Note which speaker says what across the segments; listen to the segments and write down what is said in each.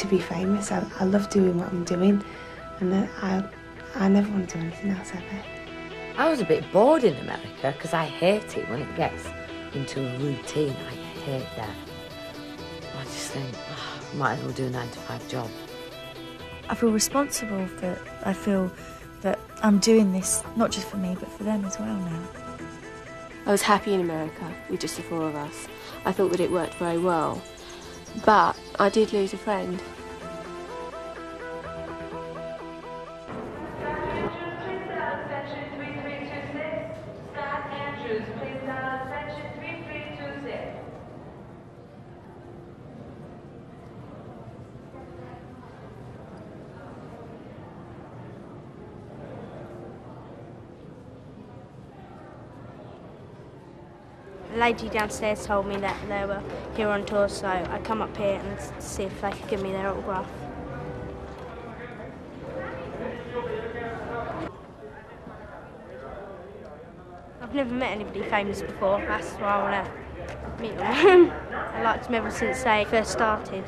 Speaker 1: be famous. I love doing what I'm doing, and I never want to do anything else ever.
Speaker 2: I was a bit bored in America because I hate it when it gets into a routine. I hate that. I just think, might as well do a 9-to-5 job.
Speaker 3: I feel responsible that I feel that I'm doing this not just for me but for them as well now.
Speaker 4: I was happy in America with just the 4 of us. I thought that it worked very well, but I did lose a friend.
Speaker 5: The lady downstairs told me that they were here on tour, so I come up here and see if they could give me their autograph. I've never met anybody famous before, that's why I want to meet them. I liked them ever since they first started.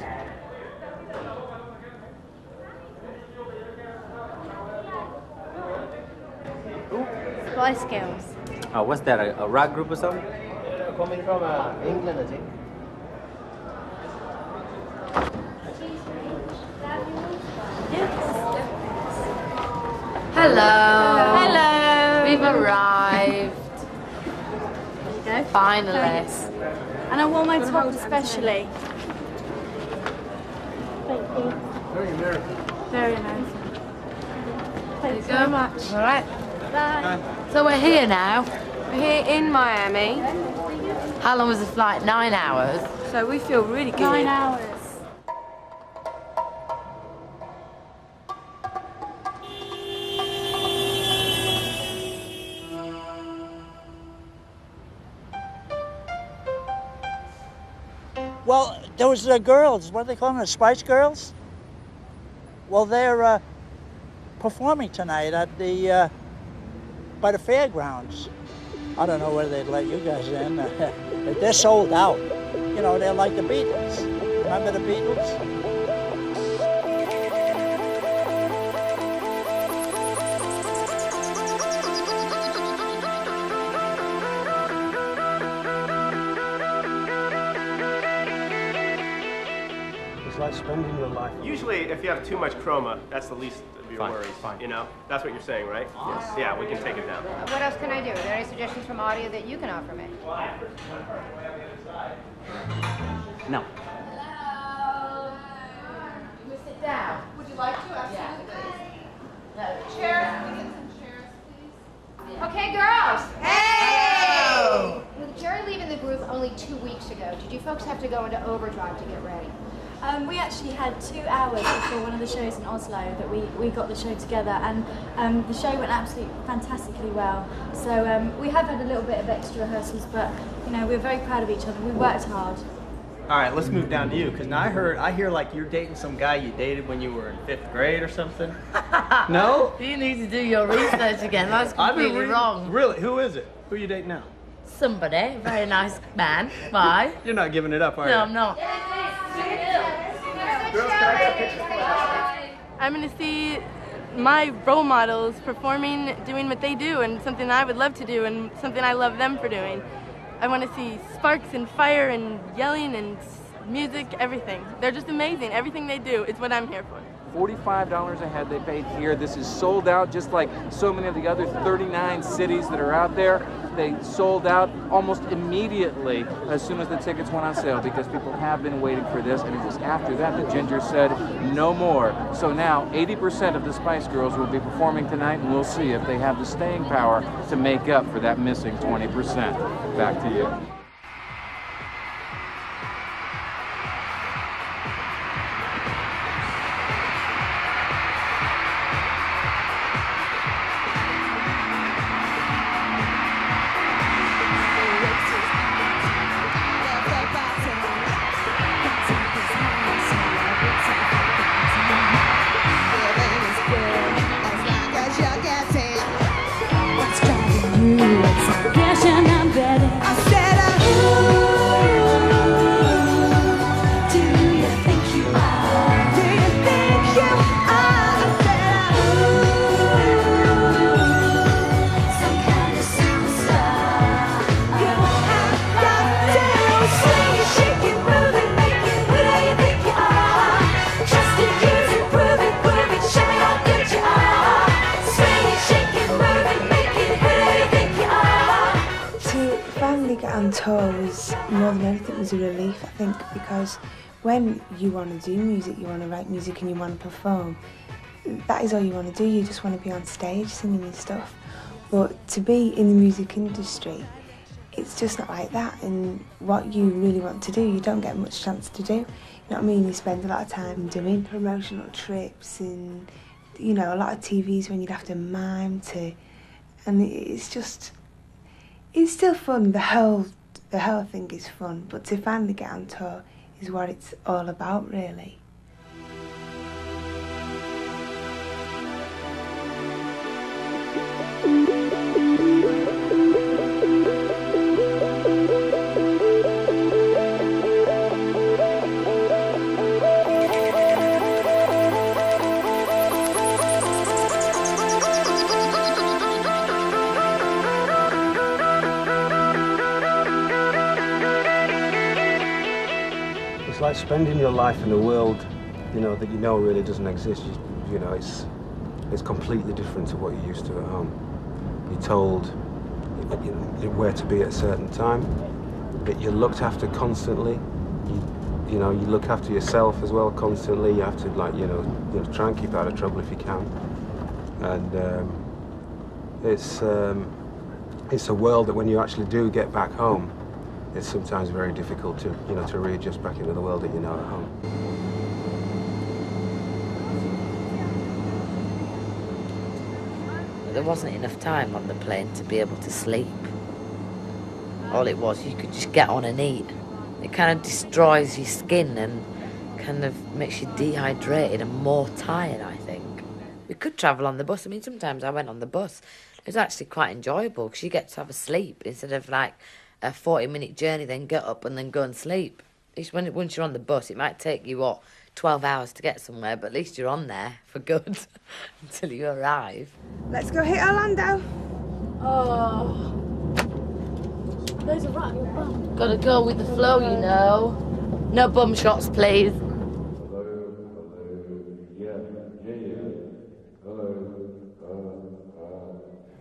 Speaker 5: Spice Girls.
Speaker 6: Oh, what's that, a rock group or something?
Speaker 7: Coming from England, I think.
Speaker 2: Hello.
Speaker 5: Hello.
Speaker 2: We've arrived.
Speaker 5: There you go.
Speaker 2: Finally.
Speaker 5: Thanks. And I wore my top especially. Thank you.
Speaker 7: Very American.
Speaker 5: Very American. Thanks
Speaker 2: There
Speaker 5: so
Speaker 2: you go.
Speaker 5: much.
Speaker 2: All right.
Speaker 5: Bye.
Speaker 2: So we're here now.
Speaker 4: We're here in Miami,
Speaker 2: How long was the flight? 9 hours.
Speaker 4: so we feel really good.
Speaker 5: 9 hours.
Speaker 8: Well, there was the girls, what do they call them, the Spice Girls? Well, they're performing tonight at the, by the fairgrounds. I don't know whether they'd let you guys in. But they're sold out. You know, they're like the Beatles. Remember the Beatles?
Speaker 7: It's like spending your life.
Speaker 9: Usually, if you have too much chroma, that's the least of your
Speaker 6: Fine,
Speaker 9: worries.
Speaker 6: fine.
Speaker 9: You know, that's what you're saying, right? Yes. Yeah, we can take it down.
Speaker 10: What else can I do? Are there any suggestions from audio that you can offer me?
Speaker 6: No.
Speaker 2: Hello. Can we sit down?
Speaker 10: Would you like to? Absolutely.
Speaker 2: No.
Speaker 10: Chairs, we get some chairs, please. Okay, girls. Hey! With Jerry leaving the group only 2 weeks ago, did you folks have to go into overdrive to get ready?
Speaker 3: We actually had 2 hours before one of the shows in Oslo that we got the show together, and the show went absolutely fantastically well. So we have had a little bit of extra rehearsals, but you know, we're very proud of each other. We worked hard.
Speaker 11: All right, let's move down to you, because now I hear like you're dating some guy you dated when you were in 5th grade or something. No?
Speaker 2: You need to do your research again. That's completely wrong.
Speaker 11: Really? Who is it? Who are you dating now?
Speaker 2: Somebody, a very nice man. Why?
Speaker 11: You're not giving it up, are you?
Speaker 2: No, I'm not.
Speaker 12: I'm going to see my role models performing, doing what they do, and something I would love to do, and something I love them for doing. I want to see sparks and fire and yelling and music, everything. They're just amazing. Everything they do is what I'm here for.
Speaker 13: $45 a head they paid here. This is sold out just like so many of the other 39 cities that are out there. They sold out almost immediately as soon as the tickets went on sale because people have been waiting for this, and it was after that that Ginger said no more. So now 80% of the Spice Girls will be performing tonight, and we'll see if they have the staying power to make up for that missing 20%. Back to you.
Speaker 14: Passion, I'm betting. I said
Speaker 1: tour was, more than anything, was a relief, I think, because when you want to do music, you want to write music and you want to perform, that is all you want to do. You just want to be on stage singing and stuff. But to be in the music industry, it's just not like that. And what you really want to do, you don't get much chance to do. You know what I mean? You spend a lot of time doing promotional trips and, you know, a lot of TVs when you'd have to mime to, and it's just, it's still fun. The whole thing is fun, but to finally get on tour is what it's all about, really.
Speaker 7: It's like spending your life in a world, you know, that you know really doesn't exist. You know, it's completely different to what you're used to at home. You're told where to be at a certain time, that you're looked after constantly. You know, you look after yourself as well constantly. You have to, like, you know, try and keep out of trouble if you can. And it's a world that when you actually do get back home, it's sometimes very difficult to, you know, to readjust back into the world that you know at home.
Speaker 2: There wasn't enough time on the plane to be able to sleep. All it was, you could just get on and eat. It kind of destroys your skin and kind of makes you dehydrated and more tired, I think. We could travel on the bus. I mean, sometimes I went on the bus. It was actually quite enjoyable because you get to have a sleep instead of like a 40-minute journey, then get up and then go and sleep. Once you're on the bus, it might take you, what, 12 hours to get somewhere, but at least you're on there for good until you arrive.
Speaker 1: Let's go hit Orlando.
Speaker 12: Oh. Those are right.
Speaker 2: Gotta go with the flow, you know. No bum shots, please.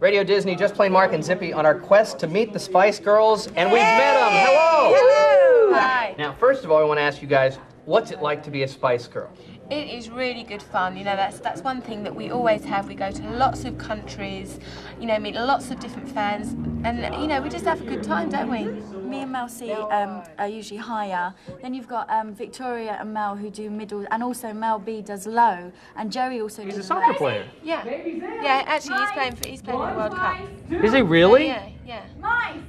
Speaker 11: Radio Disney just played Mark and Zippy on our quest to meet the Spice Girls, and we've met them. Hello!
Speaker 12: Hello! Hi.
Speaker 11: Now, first of all, I want to ask you guys, what's it like to be a Spice Girl?
Speaker 4: It is really good fun. You know, that's one thing that we always have. We go to lots of countries, you know, meet lots of different fans, and, you know, we just have a good time, don't we?
Speaker 3: Me and Mel C are usually higher. Then you've got Victoria and Mel who do middle, and also Mel B does low, and Joey also does
Speaker 11: He's a soccer player.
Speaker 4: Yeah. Yeah, actually, he's playing in the World Cup.
Speaker 11: Is he really?
Speaker 4: Yeah.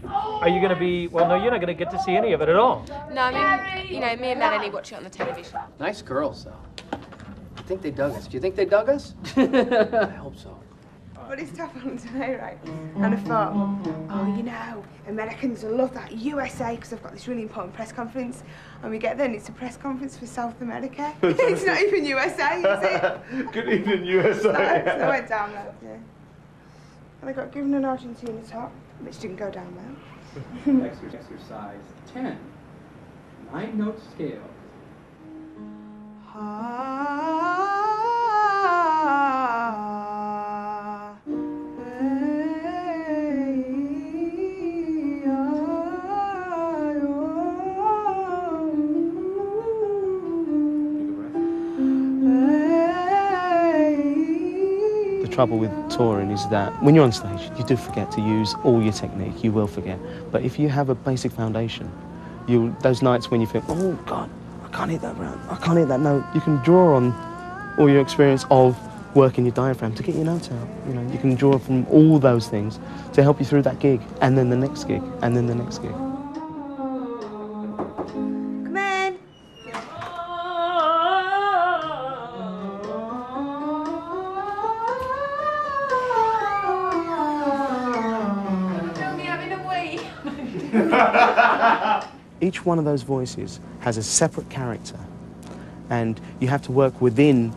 Speaker 11: Are you going to be, well, no, you're not going to get to see any of it at all.
Speaker 4: No, I mean, you know, me and Melanie watch it on the television.
Speaker 11: Nice girls, though. I think they dug us. Do you think they dug us? I hope so.
Speaker 1: But it's tough on today, right? And I thought, oh, you know, Americans will love that USA because I've got this really important press conference. And we get there and it's a press conference for South America. It's not even USA, is it?
Speaker 14: Good evening, USA.
Speaker 1: So I went down there, yeah. And I got given an Argentina top, which didn't go down well.
Speaker 15: Exercise 10. 9-note scale.
Speaker 16: The trouble with touring is that when you're on stage, you do forget to use all your technique. You will forget. But if you have a basic foundation, those nights when you feel, oh God, I can't hit that round, I can't hit that note, you can draw on all your experience of working your diaphragm to get your notes out. You know, you can draw from all those things to help you through that gig, and then the next gig, and then the next gig.
Speaker 1: Come in.
Speaker 16: Each one of those voices has a separate character, and you have to work within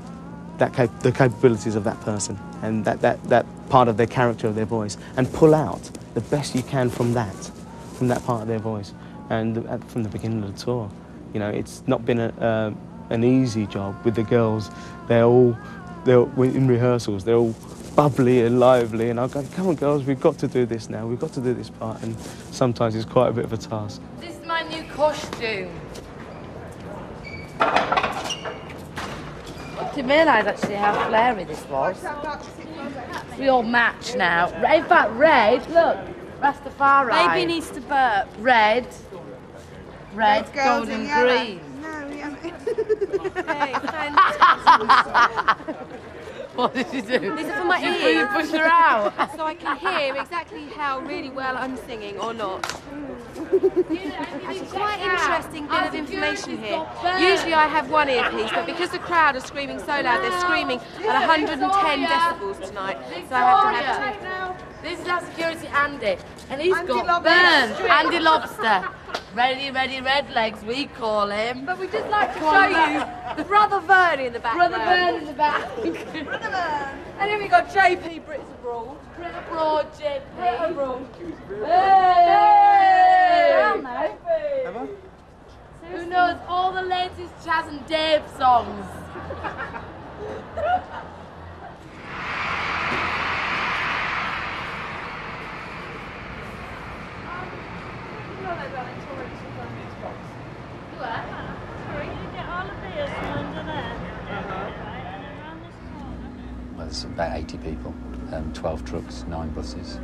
Speaker 16: the capabilities of that person and that part of their character, of their voice, and pull out the best you can from that part of their voice. And from the beginning of the tour, you know, it's not been an easy job with the girls. They're in rehearsals, they're all bubbly and lively, and I'll go, come on girls, we've got to do this now, we've got to do this part, and sometimes it's quite a bit of a task.
Speaker 2: This is my new costume. I didn't realise actually how flary this was. We all match now. In fact, red, look, Rastafari.
Speaker 12: Baby needs to burp.
Speaker 2: Red, gold and green.
Speaker 1: No, we haven't.
Speaker 2: What did you do?
Speaker 12: These are for my
Speaker 2: You
Speaker 12: ears.
Speaker 2: push her out.
Speaker 12: So I can hear exactly how really well I'm singing or not. It's quite interesting bit of information here. Usually I have one earpiece, but because the crowd are screaming so loud, they're screaming at 110 decibels tonight, so I have to have two.
Speaker 2: This is our security Andy, and he's got burns. Andy Lobster. Ready, red legs, we call him.
Speaker 12: But we'd just like to show you Brother Vern in the background.
Speaker 2: Brother Vern in the back.
Speaker 12: Brother Vern. And then we've got JP, Brits Abroad.
Speaker 2: Brit Abroad, JP.
Speaker 12: Brit Abroad.
Speaker 2: Hey! Who knows all the latest Chaz and Dave songs?
Speaker 14: Well, there's about 80 people, 12 trucks, 9 buses.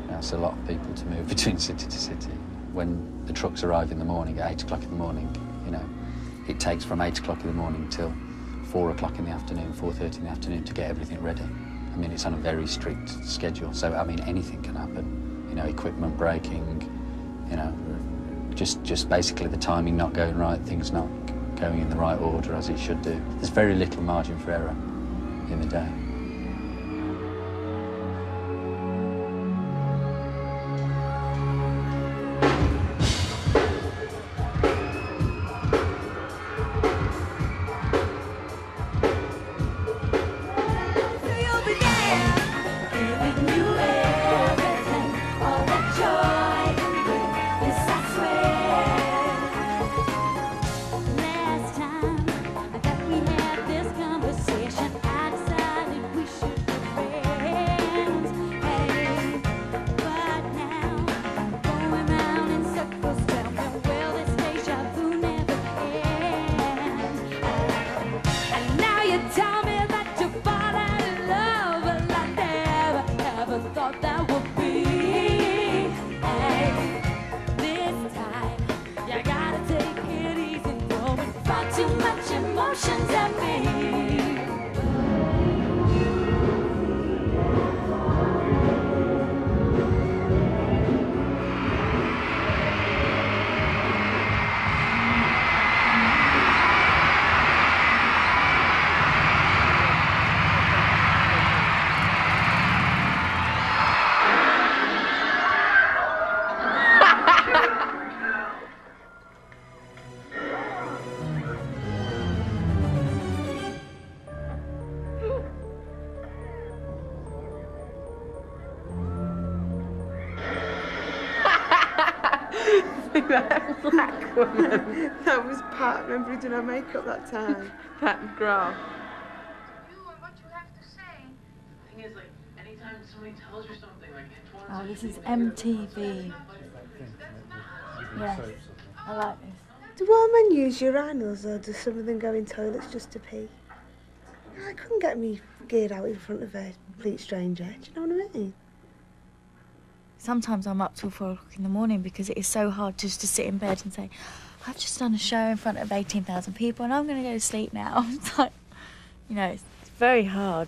Speaker 14: That's a lot of people to move between city to city. When the trucks arrive in the morning at 8 o'clock in the morning, you know, it takes from 8 o'clock in the morning till 4 o'clock in the afternoon, 4:30 in the afternoon to get everything ready. I mean, it's on a very strict schedule, so I mean, anything can happen. You know, equipment breaking, you know, just basically the timing not going right, things not going in the right order as it should do. There's very little margin for error in the day.
Speaker 12: That black woman.
Speaker 1: That was Pat. Remember who did our makeup that time?
Speaker 12: Pat McGrath.
Speaker 3: Oh, this is MTV. Yes, I like this.
Speaker 1: Do all men use urinals or do some of them go in toilets just to pee? I couldn't get me geared out in front of a complete stranger, do you know what I mean?
Speaker 3: Sometimes I'm up till 4 o'clock in the morning because it is so hard just to sit in bed and say, I've just done a show in front of 18,000 people and I'm going to go to sleep now. It's like, you know, it's very hard.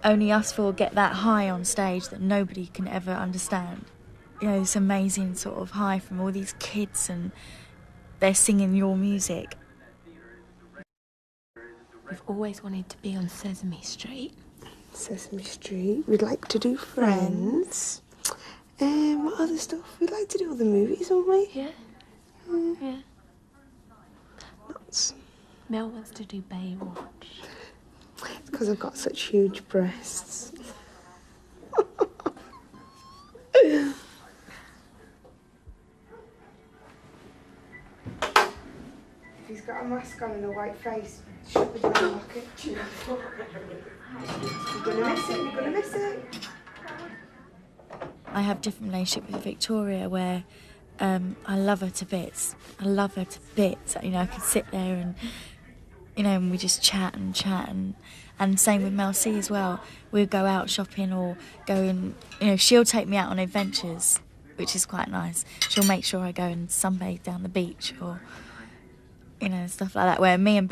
Speaker 3: Only us four get that high on stage that nobody can ever understand. You know, this amazing sort of high from all these kids and they're singing your music.
Speaker 12: We've always wanted to be on Sesame Street.
Speaker 1: Sesame Street. We'd like to do Friends. What other stuff? We'd like to do other movies, don't we?
Speaker 12: Yeah. Yeah.
Speaker 1: Nuts.
Speaker 12: Mel wants to do Baywatch.
Speaker 1: It's because I've got such huge breasts. He's got a mask on and a white face. Shut the door and lock it. You're gonna miss it, you're gonna miss it.
Speaker 3: I have a different relationship with Victoria where I love her to bits. I love her to bits. You know, I can sit there and, you know, and we just chat and same with Mel C as well. We'll go out shopping or go and, you know, she'll take me out on adventures, which is quite nice. She'll make sure I go and sunbathe down the beach or, you know, stuff like that, where me and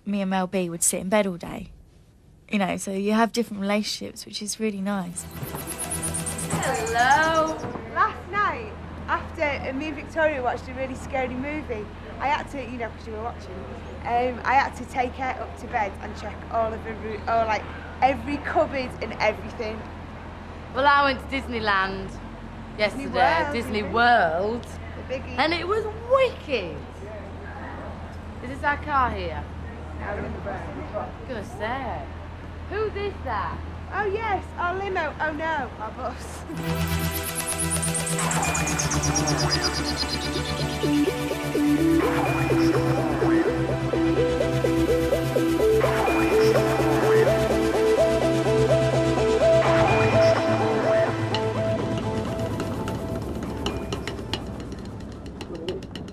Speaker 3: Mel B would sit in bed all day. You know, so you have different relationships, which is really nice.
Speaker 17: Hello. Last night, after me and Victoria watched a really scary movie, I had to, you know, because you were watching, I had to take her up to bed and check all of the like every cupboard and everything.
Speaker 2: Well, I went to Disneyland yesterday, Disney World,
Speaker 17: the biggie.
Speaker 2: And it was wicked. Is this our car here?
Speaker 17: No, we're in the bus.
Speaker 2: Gonna say, who's this that?
Speaker 17: Oh yes, our limo. Oh no, our bus.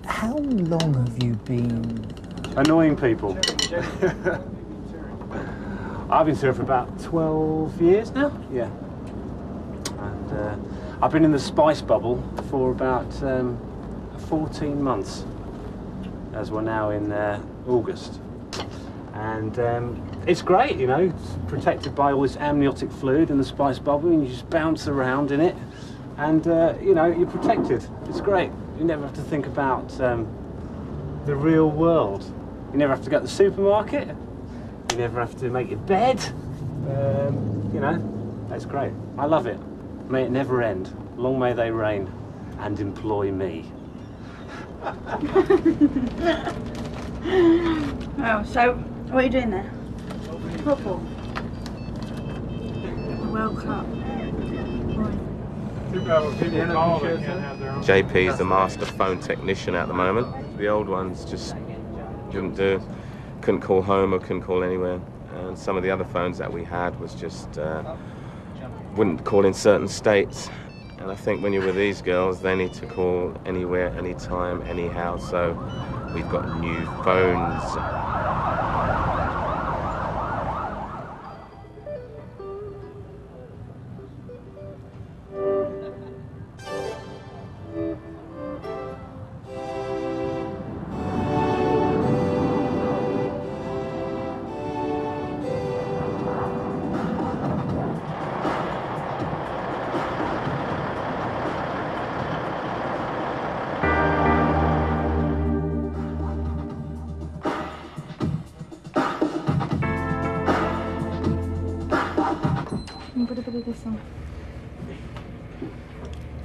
Speaker 18: How long have you been
Speaker 7: annoying people? I've been through it for about 12 years now. Yeah. And I've been in the spice bubble for about 14 months, as we're now in August. And it's great, you know, it's protected by all this amniotic fluid in the spice bubble, and you just bounce around in it, and you know, you're protected. It's great. You never have to think about the real world. You never have to go to the supermarket. You never have to make your bed. You know, that's great. I love it. May it never end. Long may they reign and employ me.
Speaker 17: Oh, so what are you doing there? Football. The World Cup.
Speaker 19: JP's the master phone technician at the moment. The old ones just didn't do. Couldn't call home or couldn't call anywhere. And some of the other phones that we had was just wouldn't call in certain states. And I think when you're with these girls, they need to call anywhere, anytime, anyhow. So we've got new phones.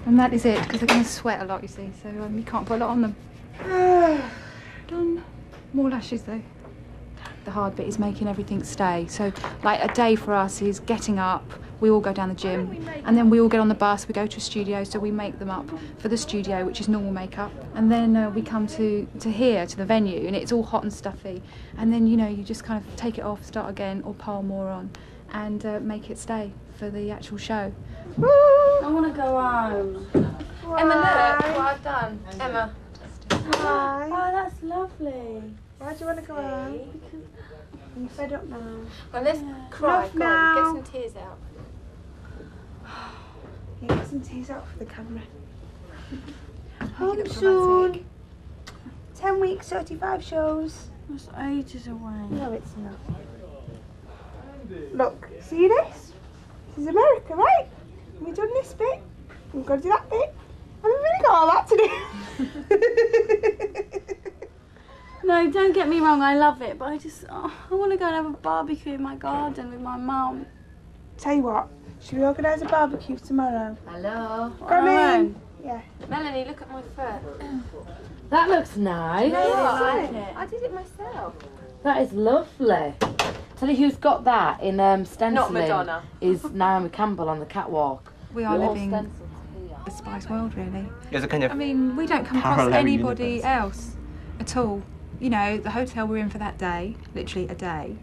Speaker 10: And that is it, because they're going to sweat a lot, you see, so you can't put a lot on them. Done. More lashes, though. The hard bit is making everything stay. So, like, a day for us is getting up, we all go down the gym, and then we all get on the bus, we go to a studio, so we make them up for the studio, which is normal makeup. And then we come to here, to the venue, and it's all hot and stuffy. And then, you know, you just kind of take it off, start again, or pile more on, and make it stay for the actual show.
Speaker 2: Woo! I want to go home.
Speaker 17: Why?
Speaker 2: Emma, look what I've done. Emma.
Speaker 17: Why?
Speaker 2: Oh, that's lovely.
Speaker 17: Why do you want to go home? I'm fed up now.
Speaker 4: Well, let's cry.
Speaker 17: Enough
Speaker 4: Go on,
Speaker 17: now.
Speaker 4: get some tears out.
Speaker 1: Yeah, get some tears out for the camera.
Speaker 17: Home soon. 10 weeks, 35 shows.
Speaker 1: That's ages away.
Speaker 17: No, it's not. Look, see this? This is America, right? We've done this bit. We've got to do that bit. And we've really got all that to do.
Speaker 1: No, don't get me wrong, I love it, but I want to go and have a barbecue in my garden with my mum.
Speaker 17: Tell you what, should we organise a barbecue tomorrow?
Speaker 2: Hello.
Speaker 17: Come in. Yeah.
Speaker 4: Melanie, look at my foot.
Speaker 2: That looks nice.
Speaker 4: I did it myself.
Speaker 2: That is lovely. Tell you who's got that in stenciling.
Speaker 4: Not Madonna.
Speaker 2: Is Naomi Campbell on the catwalk.
Speaker 10: We are
Speaker 2: All
Speaker 10: living
Speaker 2: stenciled here.
Speaker 10: the spice world, really.
Speaker 11: There's a kind of
Speaker 10: I mean, we don't come across
Speaker 11: parallel
Speaker 10: anybody
Speaker 11: universe.
Speaker 10: else at all you know, the hotel we're in for that day, literally a day,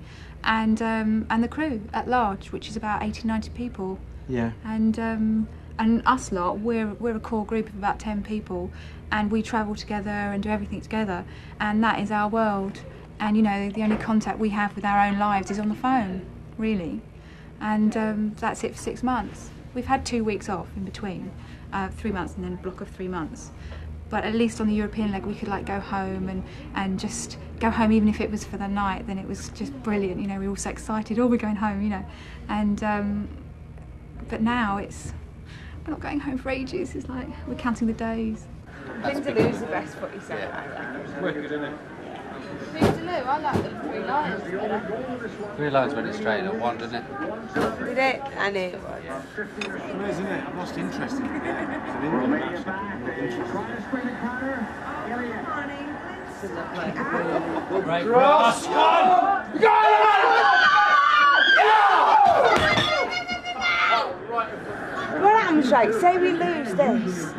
Speaker 10: and the crew at large, which is about 80, 90 people.
Speaker 11: Yeah.
Speaker 10: And us lot, we're a core group of about 10 people, and we travel together and do everything together, and that is our world. And you know, the only contact we have with our own lives is on the phone, really. And that's it for 6 months. We've had 2 weeks off in between, 3 months and then a block of 3 months. But at least on the European leg we could like go home and just go home, even if it was for the night. Then it was just brilliant, you know, we were all so excited, oh, we're going home, you know. And but now we're not going home for ages. It's like we're counting the days.
Speaker 17: Vindaloo's the best footy centre, I think.
Speaker 11: Wicked, isn't it?
Speaker 12: Vindaloo, I like the Three Lions better.
Speaker 14: Three Lions went it straight at one, didn't it?
Speaker 17: Did it? I knew it was.
Speaker 7: Amazing, isn't it? I've lost interest in the game. It's an England match.
Speaker 15: Right cross.
Speaker 17: What happens, right? Say we lose this.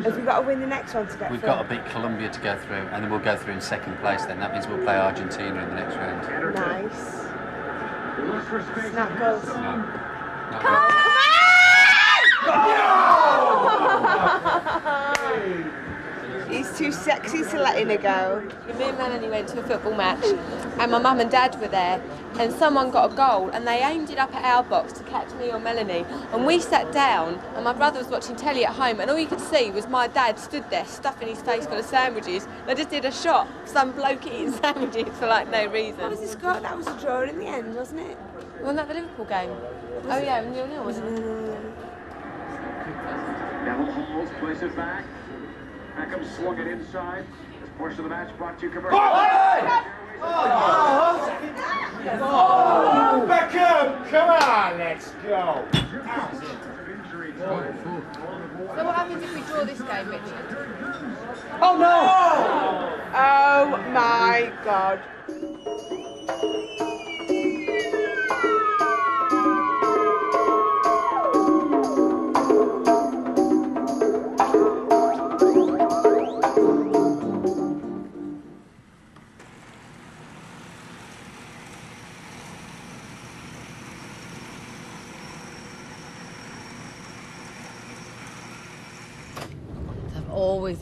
Speaker 17: Have we got to win the next one to get
Speaker 14: We've
Speaker 17: through?
Speaker 14: got to beat Colombia to go through, and then we'll go through in second place then. That means we'll play Argentina in the next round.
Speaker 17: Nice. It's not goals. He's too sexy to let in a go.
Speaker 4: Me and Melanie went to a football match and my mum and dad were there and someone got a goal and they aimed it up at our box to catch me or Melanie, and we sat down and my brother was watching telly at home and all you could see was my dad stood there stuffing his face full of sandwiches. They just did a shot, some bloke eating sandwiches for like no reason.
Speaker 17: What was the score? That was a draw in the end, wasn't it?
Speaker 4: Wasn't that the Liverpool game? Oh yeah, 0-0, wasn't it?
Speaker 20: Devil Halls plays it back. Beckham swung it inside. This portion of the match brought to you commercial.
Speaker 21: Oh, Beckham! Come on, let's go.
Speaker 12: So what happens if we draw this game, Richard?
Speaker 17: Oh no! Oh my God.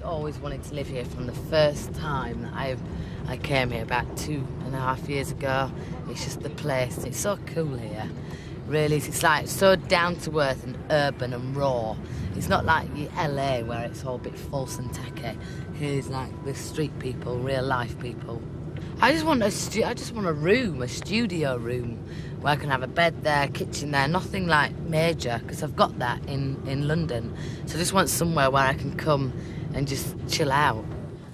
Speaker 2: Always wanted to live here from the first time that I came here about 2.5 years ago. It's just the place, it's so cool here. Really, it's like so down to earth and urban and raw. It's not like LA where it's all a bit false and tacky. Here's like the street people, real life people. I just want a room, a studio room, where I can have a bed there, kitchen there, nothing like major, because I've got that in London. So I just want somewhere where I can come and just chill out.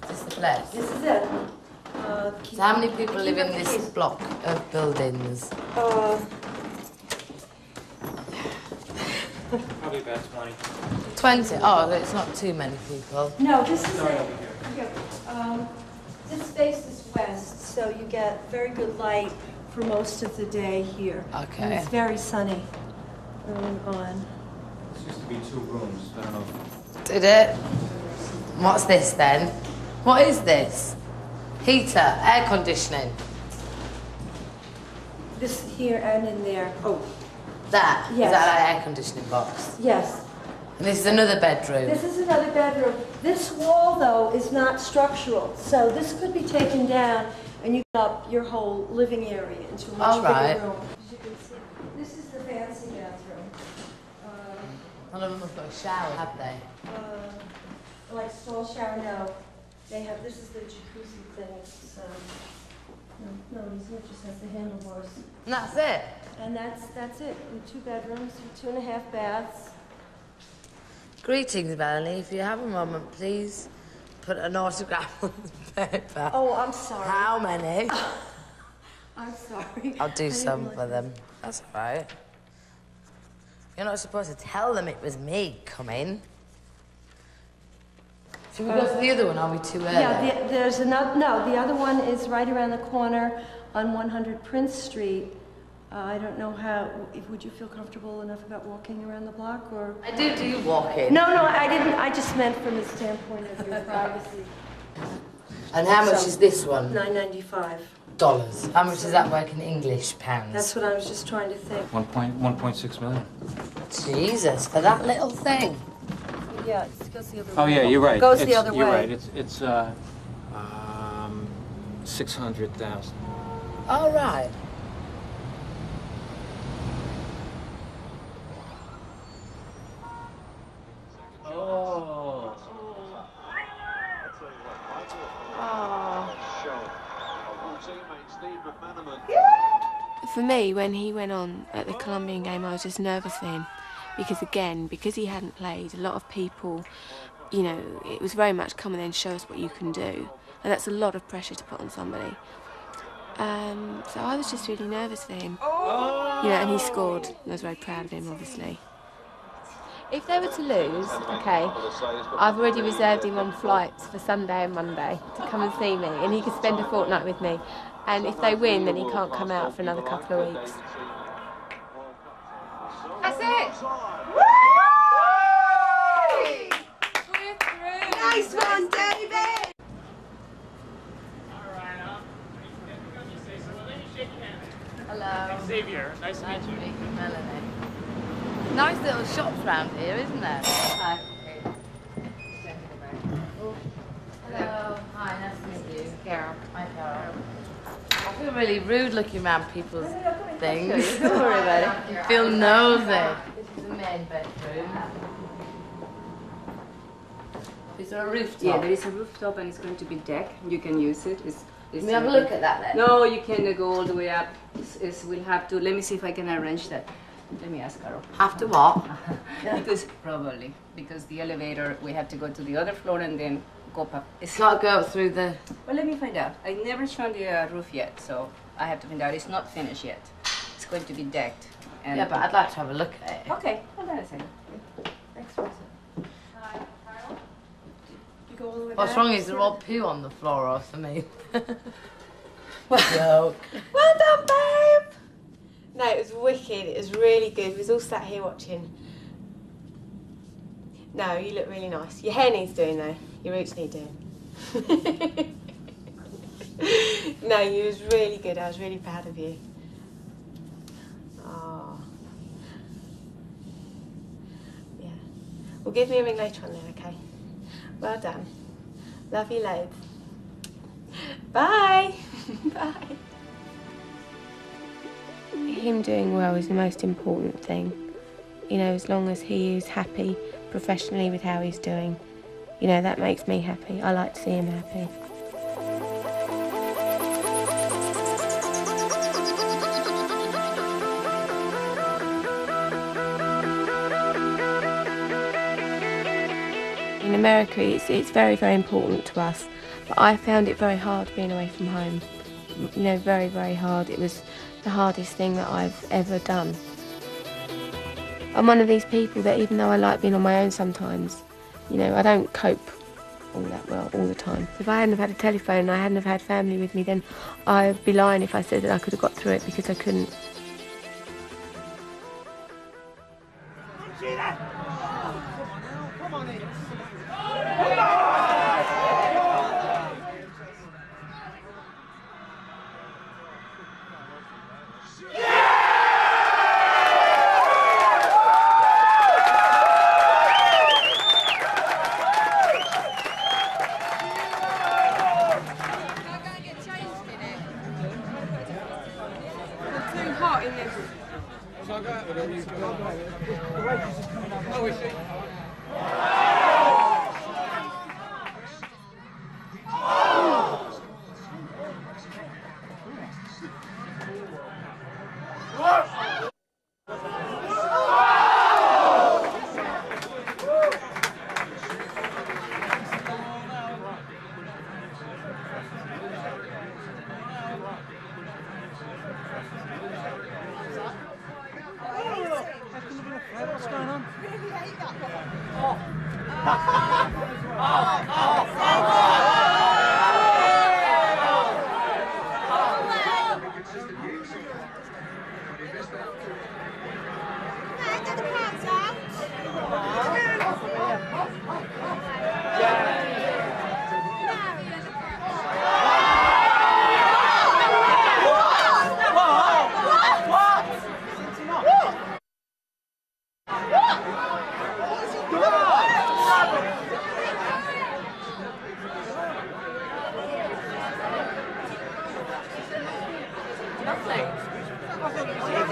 Speaker 2: Is this the place?
Speaker 22: This is it.
Speaker 2: So how many people live in this block of buildings?
Speaker 15: Probably about 20.
Speaker 2: 20? Oh, it's not too many people.
Speaker 22: No, this is it. This faces west, so you get very good light for most of the day here.
Speaker 2: Okay.
Speaker 22: And it's very sunny early on.
Speaker 15: This used to be 2 rooms. I don't know.
Speaker 2: Did it? What's this then? What is this? Heater, air conditioning.
Speaker 22: This here and in there. Oh.
Speaker 2: That?
Speaker 22: Yes.
Speaker 2: Is that an air conditioning box?
Speaker 22: Yes.
Speaker 2: And this is another bedroom?
Speaker 22: This is another bedroom. This wall, though, is not structural, so this could be taken down and you get up your whole living area into a much bigger room. As you can see, this is the fancy bathroom.
Speaker 2: None of them have got a shower, have they?
Speaker 22: Like stall shower, no. They have, this is the jacuzzi thing. It's, no, this just has the handlebars.
Speaker 2: And that's it?
Speaker 22: And that's it. And 2 bedrooms, 2.5 baths.
Speaker 2: Greetings, Melanie. If you have a moment, please put an autograph on the paper.
Speaker 22: Oh, I'm sorry.
Speaker 2: How many?
Speaker 22: I'm sorry.
Speaker 2: I'll do some for them. That's all right. You're not supposed to tell them it was me coming. Should we go to the other one? Are we too early?
Speaker 22: Yeah, there's another. No, the other one is right around the corner on 100 Prince Street. I don't know how. Would you feel comfortable enough about walking around the block, or?
Speaker 2: I do. Do walking?
Speaker 22: No, I didn't. I just meant from the standpoint of your privacy.
Speaker 2: And how much is this one?
Speaker 22: $9.95.
Speaker 2: Dollars. How much does that work in English pounds?
Speaker 22: That's what I was just trying to think.
Speaker 15: 1.6 million.
Speaker 2: Jesus, for that little thing.
Speaker 22: Yeah, it goes the other way.
Speaker 15: Oh yeah, you're right.
Speaker 22: It goes the other way.
Speaker 15: You're right. It's 600,000.
Speaker 2: All right.
Speaker 15: Oh.
Speaker 4: For me, when he went on at the Colombian game, I was just nervous for him. Because again, because he hadn't played, a lot of people, you know, it was very much come and then show us what you can do. And that's a lot of pressure to put on somebody. So I was just really nervous for him. You know, and he scored, and I was very proud of him, obviously. If they were to lose, okay, I've already reserved him on flights for Sunday and Monday to come and see me, and he could spend a fortnight with me. And if they win, then he can't come out for another couple of weeks.
Speaker 10: That's it!
Speaker 17: We're through! Nice one, David!
Speaker 2: Hello.
Speaker 5: Xavier, nice to meet you.
Speaker 2: Melanie. Nice little shops round here, isn't there? Hi. Hello. Hi, nice to meet you. Carol. Hi, Carol. I feel really rude looking around people's things.
Speaker 22: Don't worry about it.
Speaker 2: You feel nosy. This is the main bedroom. Is there a rooftop?
Speaker 8: Yeah, there is a rooftop and it's going to be deck. You can use it.
Speaker 2: Can we have a look at that then?
Speaker 8: No, you can't go all the way up. We'll have to. Let me see if I can arrange that. Let me ask Carol.
Speaker 2: Have to what?
Speaker 8: because the elevator, we have to go to the other floor and then go up.
Speaker 2: It's not go through the...
Speaker 8: Well, let me find out. I never shown the roof yet, so I have to find out. It's not finished yet. It's going to be decked. And
Speaker 2: yeah, but I'd like to have a look at it.
Speaker 8: Okay, hold on a second.
Speaker 2: Thanks, Rosa.
Speaker 22: You go all the way
Speaker 2: What's
Speaker 22: back.
Speaker 2: wrong? Is there all poo on the floor or something? Joke.
Speaker 4: Well done, babe! No, it was wicked. It was really good. We was all sat here watching. No, you look really nice. Your hair needs doing though. Your roots need doing. No, you was really good. I was really proud of you. Oh. Yeah. Well, give me a ring later on then, okay? Well done. Love you loads. Bye. Bye. Him doing well is the most important thing. You know, as long as he is happy professionally with how he's doing, you know, that makes me happy. I like to see him happy. In America, it's very, very important to us, but I found it very hard being away from home. You know, very, very hard. It was the hardest thing that I've ever done. I'm one of these people that even though I like being on my own sometimes, you know, I don't cope all that well all the time. If I hadn't have had a telephone and I hadn't have had family with me, then I'd be lying if I said that I could have got through it, because I couldn't.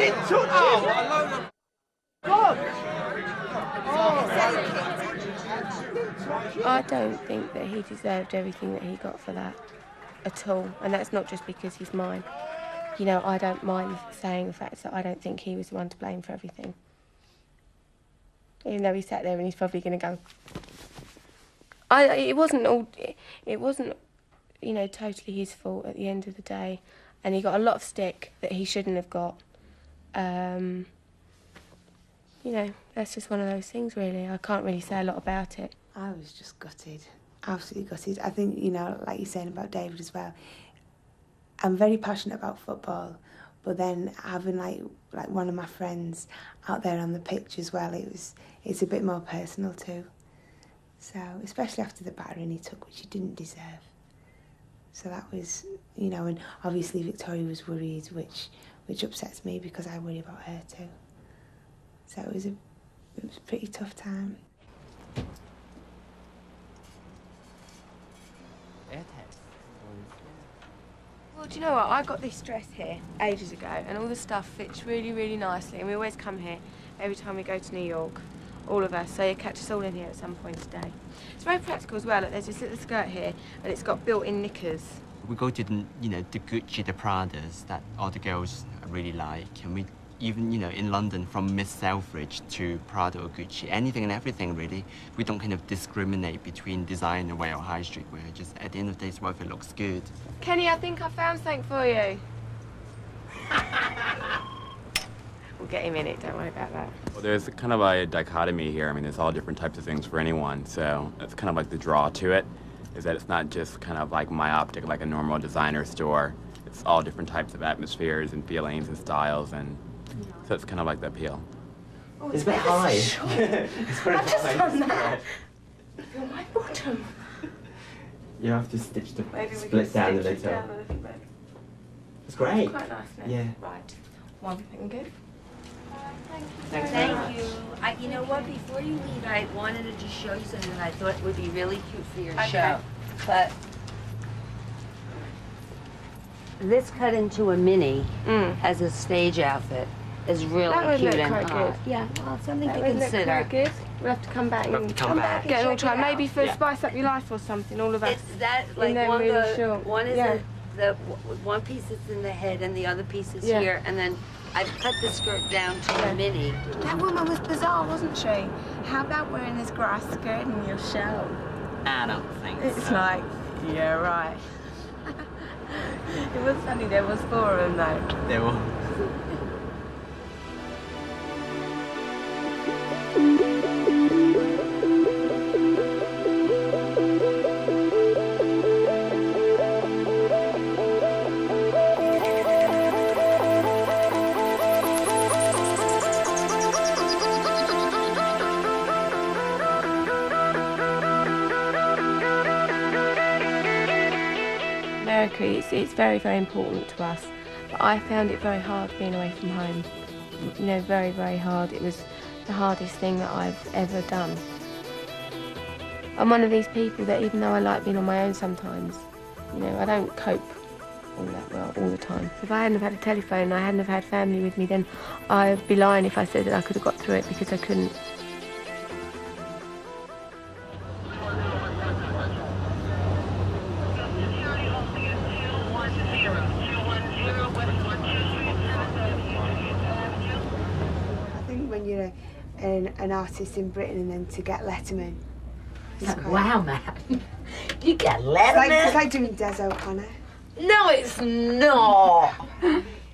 Speaker 21: didn't touch him! God!
Speaker 5: I don't think that he deserved everything that he got for that at all, and that's not just because he's mine. You know, I don't mind saying the fact that I don't think he was the one to blame for everything. Even though he sat there and he's probably going to go. It wasn't, you know, totally his fault at the end of the day, and he got a lot of stick that he shouldn't have got. You know, that's just one of those things, really. I can't really say a lot about it.
Speaker 1: I was just gutted, absolutely gutted. I think, you know, like you're saying about David as well, I'm very passionate about football, but then having like one of my friends out there on the pitch as well, it's a bit more personal too. So, especially after the battering he took, which he didn't deserve. So that was, you know, and obviously Victoria was worried, which upsets me because I worry about her too. So it was a pretty tough time.
Speaker 5: Well, do you know what? I got this dress here ages ago, and all the stuff fits really, really nicely. And we always come here every time we go to New York, all of us. So you catch us all in here at some point today. It's very practical as well. Look, there's this little skirt here, and it's got built-in knickers.
Speaker 9: We go to the, you know, the Gucci, the Pradas that all the girls really like, and we even, you know, in London, from Miss Selfridge to Prada or Gucci, anything and everything really. We don't kind of discriminate between designer wear or high street wear. Just at the end of the day, it's what if it looks good.
Speaker 5: Kenny, I think I found something for you. We'll get him in it, don't worry about that.
Speaker 23: Well, there's kind of a dichotomy here. I mean, there's all different types of things for anyone, so that's kind of like the draw to it, is that it's not just kind of like myopic, like a normal designer store. It's all different types of atmospheres and feelings and styles, and so it's kind of like the appeal.
Speaker 5: Oh,
Speaker 9: it's a bit high.
Speaker 5: It's very I've just done that. Feel my bottom.
Speaker 9: You have to stitch the
Speaker 5: Maybe we
Speaker 9: split
Speaker 5: can
Speaker 9: down a
Speaker 5: stitch it
Speaker 9: little.
Speaker 5: down a little bit.
Speaker 9: It's great.
Speaker 5: Quite nice, isn't it?
Speaker 9: Yeah.
Speaker 5: Right. One thing good.
Speaker 24: Thank you. You know what? Before you leave, I wanted to just show you something that I thought would be really cute for your show. But this cut into a mini as a stage outfit is really
Speaker 5: That would
Speaker 24: cute
Speaker 5: look
Speaker 24: and
Speaker 5: quite
Speaker 24: hot.
Speaker 5: good.
Speaker 24: Yeah, well, something
Speaker 5: That
Speaker 24: to
Speaker 5: would look
Speaker 24: consider.
Speaker 5: quite good. We'll have to come back and
Speaker 24: come back.
Speaker 5: get it all
Speaker 24: Check it
Speaker 5: tried.
Speaker 24: out.
Speaker 5: Maybe for
Speaker 24: Yeah.
Speaker 5: Spice Up Your Life or something. All of us.
Speaker 24: It's that like
Speaker 5: in them
Speaker 24: one,
Speaker 5: really short.
Speaker 24: one is
Speaker 5: yeah.
Speaker 24: the one piece is in the head and the other piece is
Speaker 5: Yeah.
Speaker 24: here, and then I've cut the skirt down to a mini.
Speaker 5: That woman was bizarre, wasn't she? How about wearing this grass skirt in your show?
Speaker 24: I don't think
Speaker 5: It's
Speaker 24: so.
Speaker 5: like, yeah, right. It was funny. There was 4 of them though.
Speaker 9: There will.
Speaker 5: America, it's very, very important to us. But I found it very hard being away from home. You know, very, very hard. It was the hardest thing that I've ever done. I'm one of these people that even though I like being on my own sometimes, you know, I don't cope all that well all the time. If I hadn't have had a telephone and I hadn't have had family with me, then I'd be lying if I said that I could have got through it, because I couldn't.
Speaker 1: I think when you're an artist in Britain and then to get Letterman. it's quite-
Speaker 2: Wow, man. You get
Speaker 1: It's
Speaker 2: Letterman?
Speaker 1: like doing Des O'Connor.
Speaker 2: No, it's not.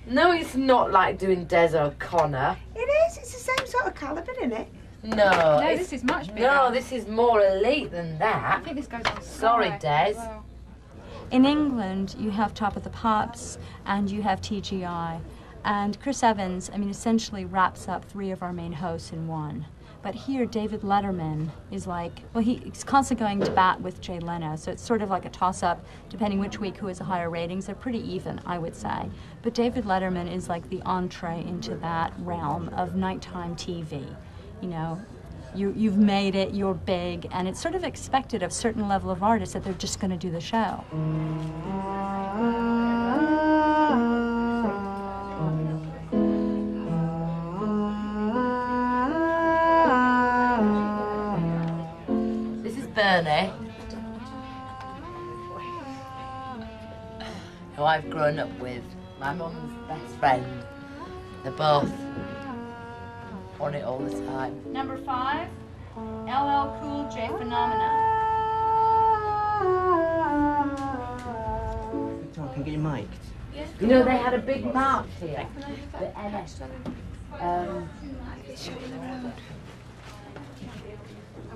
Speaker 2: No, it's not like doing Des O'Connor.
Speaker 1: It is. It's the same sort of calibre, isn't it?
Speaker 2: No.
Speaker 10: No,
Speaker 2: it's-
Speaker 10: this is much bigger.
Speaker 2: No, this is more elite than that.
Speaker 10: I think this goes on
Speaker 2: Sorry,
Speaker 10: Sky
Speaker 2: Des.
Speaker 10: as well.
Speaker 25: In England, you have Top of the Pops and you have TGI. And Chris Evans, I mean, essentially wraps up 3 of our main hosts in one. But here, David Letterman is like, well, he's constantly going to bat with Jay Leno, so it's sort of like a toss-up, depending which week who has the higher ratings. They're pretty even, I would say. But David Letterman is like the entree into that realm of nighttime TV. You know, you've made it, you're big, and it's sort of expected of a certain level of artists that they're just going to do the show.
Speaker 2: Melanie, who I've grown up with, my mum's best friend. They're both on it all the time.
Speaker 25: Number 5, LL Cool J Phenomena.
Speaker 11: Victor, can get your mic.
Speaker 2: You know, they had a big march here, the NS.
Speaker 25: I'm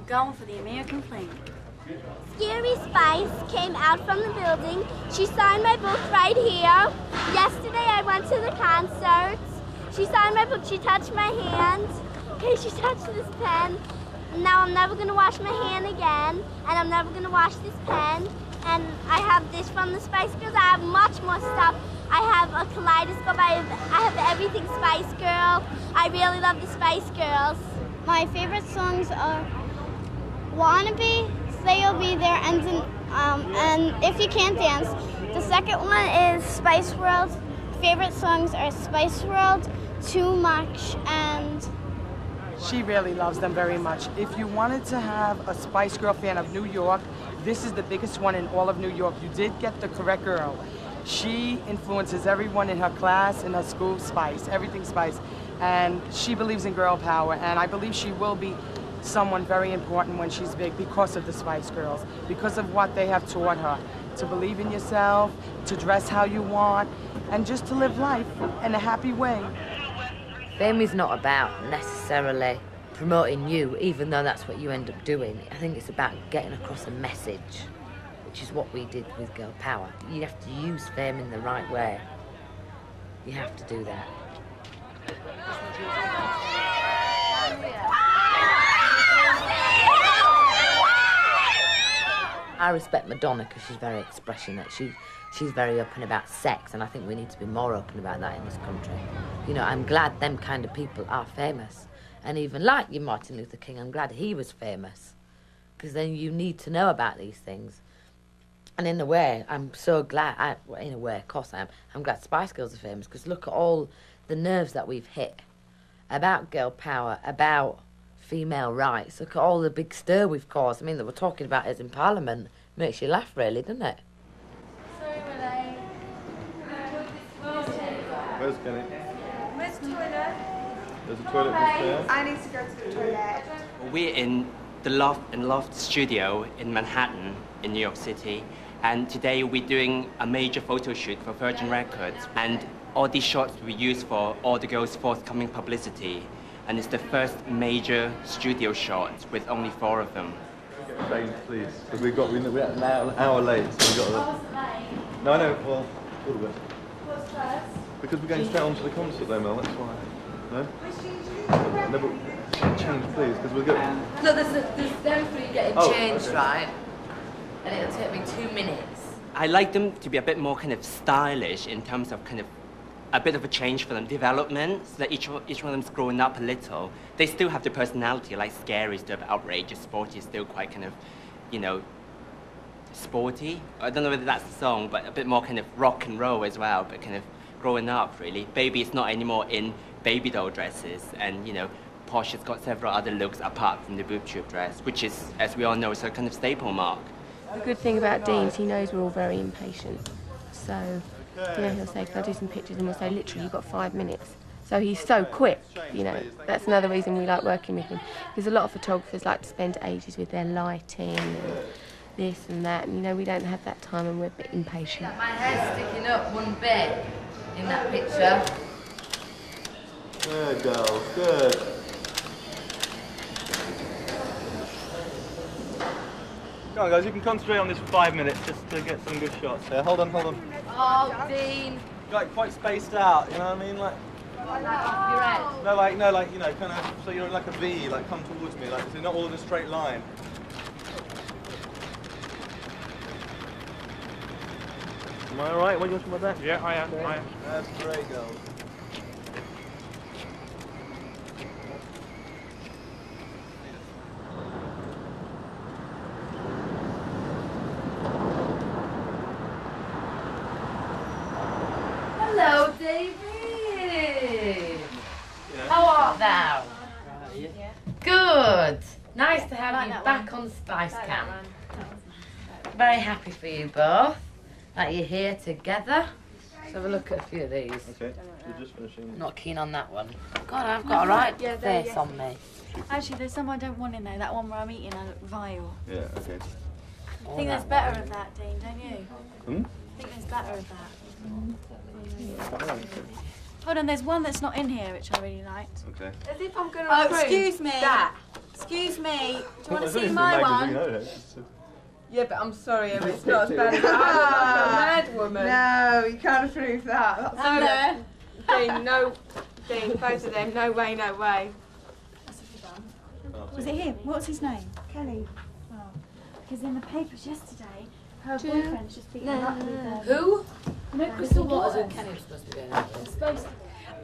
Speaker 25: going for the American flag.
Speaker 3: Scary Spice came out from the building. She signed my book right here. Yesterday I went to the concert. She signed my book. She touched my hand. Okay, she touched this pen. Now I'm never going to wash my hand again. And I'm never going to wash this pen. And I have this from the Spice Girls. I have much more stuff. I have a kaleidoscope. I have everything Spice Girl. I really love the Spice Girls.
Speaker 6: My favorite songs are Wannabe, Say You'll Be There, and If You Can't Dance. The second one is Spice World. Favorite songs are Spice World, Too Much, and...
Speaker 13: She really loves them very much. If you wanted to have a Spice Girl fan of New York, this is the biggest one in all of New York. You did get the correct girl. She influences everyone in her class, in her school, Spice, everything Spice. And she believes in girl power, and I believe she will be someone very important when she's big because of the Spice Girls, because of what they have taught her. To believe in yourself, to dress how you want, and just to live life in a happy way.
Speaker 2: Fame is not about necessarily promoting you, even though that's what you end up doing. I think it's about getting across a message, which is what we did with Girl Power. You have to use fame in the right way. You have to do that. I respect Madonna because she's very expressionate. She's very open about sex, and I think we need to be more open about that in this country. You know, I'm glad them kind of people are famous. And even like you, Martin Luther King, I'm glad he was famous. Because then you need to know about these things. And in a way, I'm so glad, well, in a way, of course I am, I'm glad Spice Girls are famous, because look at all the nerves that we've hit about girl power, about female rights. Look at all the big stir we've caused. I mean, that we're talking about us in Parliament. Makes you laugh, really, doesn't it?
Speaker 25: Sorry, Renee.
Speaker 19: Where's Kenny?
Speaker 3: Where's the toilet?
Speaker 19: There's a toilet just there.
Speaker 17: I need to go to the toilet.
Speaker 11: We're in the Loft Studio in Manhattan, in New York City, and today we're doing a major photo shoot for Virgin Records, and all these shots we use for all the girls' forthcoming publicity, and it's the first major studio shot with only 4 of them.
Speaker 19: Change, please, because we're an hour late, so we've got to... No, well, a little bit.
Speaker 3: What's first?
Speaker 19: Because we're going straight on to the concert though, Mel, that's why. No? No, but change, please, because we'll go...
Speaker 2: No, there's them 3 getting changed,
Speaker 19: okay.
Speaker 2: right? And it'll take me 2 minutes.
Speaker 11: I like them to be a bit more kind of stylish in terms of kind of a bit of a change for them, development, so that each one of them's growing up a little. They still have the personality, like Scary is still a bit outrageous, Sporty is still quite kind of, you know, sporty. I don't know whether that's the song, but a bit more kind of rock and roll as well, but kind of growing up, really. Baby is not anymore in baby doll dresses, and, you know, Posh has got several other looks apart from the boob tube dress, which is, as we all know, is a kind of staple mark.
Speaker 5: The good thing about Dean is he knows we're all very impatient. So, you know, he'll say, can I do some pictures? And we'll say, literally, you've got 5 minutes. So he's so quick, you know. That's another reason we like working with him. Because a lot of photographers like to spend ages with their lighting and this and that. And, you know, we don't have that time and we're a bit impatient.
Speaker 2: My hair's sticking up one bit in that picture.
Speaker 19: Good girl, good. Come on, guys, you can concentrate on this for 5 minutes just to get some good shots. Yeah, hold on.
Speaker 2: Oh, Dean.
Speaker 19: Like, quite spaced out, you know what I mean? Like, no, like, you know, kind of, so you're like a V, like, come towards me, like, so not all in a straight line. Am I alright? What are you talking about that?
Speaker 15: Yeah, I am.
Speaker 19: That's great, girls.
Speaker 2: Hello, David. How art thou? Good. Nice to have you back on Spice Camp. Very happy for you both that you're here together. Let's have a look at a few of these.
Speaker 7: Okay, we're just finishing.
Speaker 2: Not keen on that one. God, I've got a right face on me.
Speaker 14: Actually, there's some I don't want in there. That one where I'm eating a vial.
Speaker 7: Yeah, okay.
Speaker 14: I think there's better of that, Dean, don't you?
Speaker 7: Hmm?
Speaker 14: I think there's better of that. Hold on, there's one that's not in here which I really liked.
Speaker 7: Okay.
Speaker 4: As if I'm going to
Speaker 14: Oh,
Speaker 4: approve
Speaker 14: excuse me.
Speaker 4: that.
Speaker 14: Excuse me. Do you want to
Speaker 7: Well,
Speaker 14: see
Speaker 7: it's
Speaker 14: my
Speaker 7: a
Speaker 14: one?
Speaker 7: magazine,
Speaker 4: Yeah, but I'm sorry, Emma, it's not as bad as I'm a mad woman.
Speaker 17: No, you can't approve that. That's
Speaker 4: Dean, no. Dean, both of them, no way, no way.
Speaker 14: Was it him? What was his name?
Speaker 17: Kenny.
Speaker 14: Oh, because in the papers yesterday, her boyfriend's just beaten up with
Speaker 2: Who?
Speaker 14: No, Crystal
Speaker 2: Waters
Speaker 14: Waters.
Speaker 2: and Kenny were supposed to be in.
Speaker 14: Supposed to.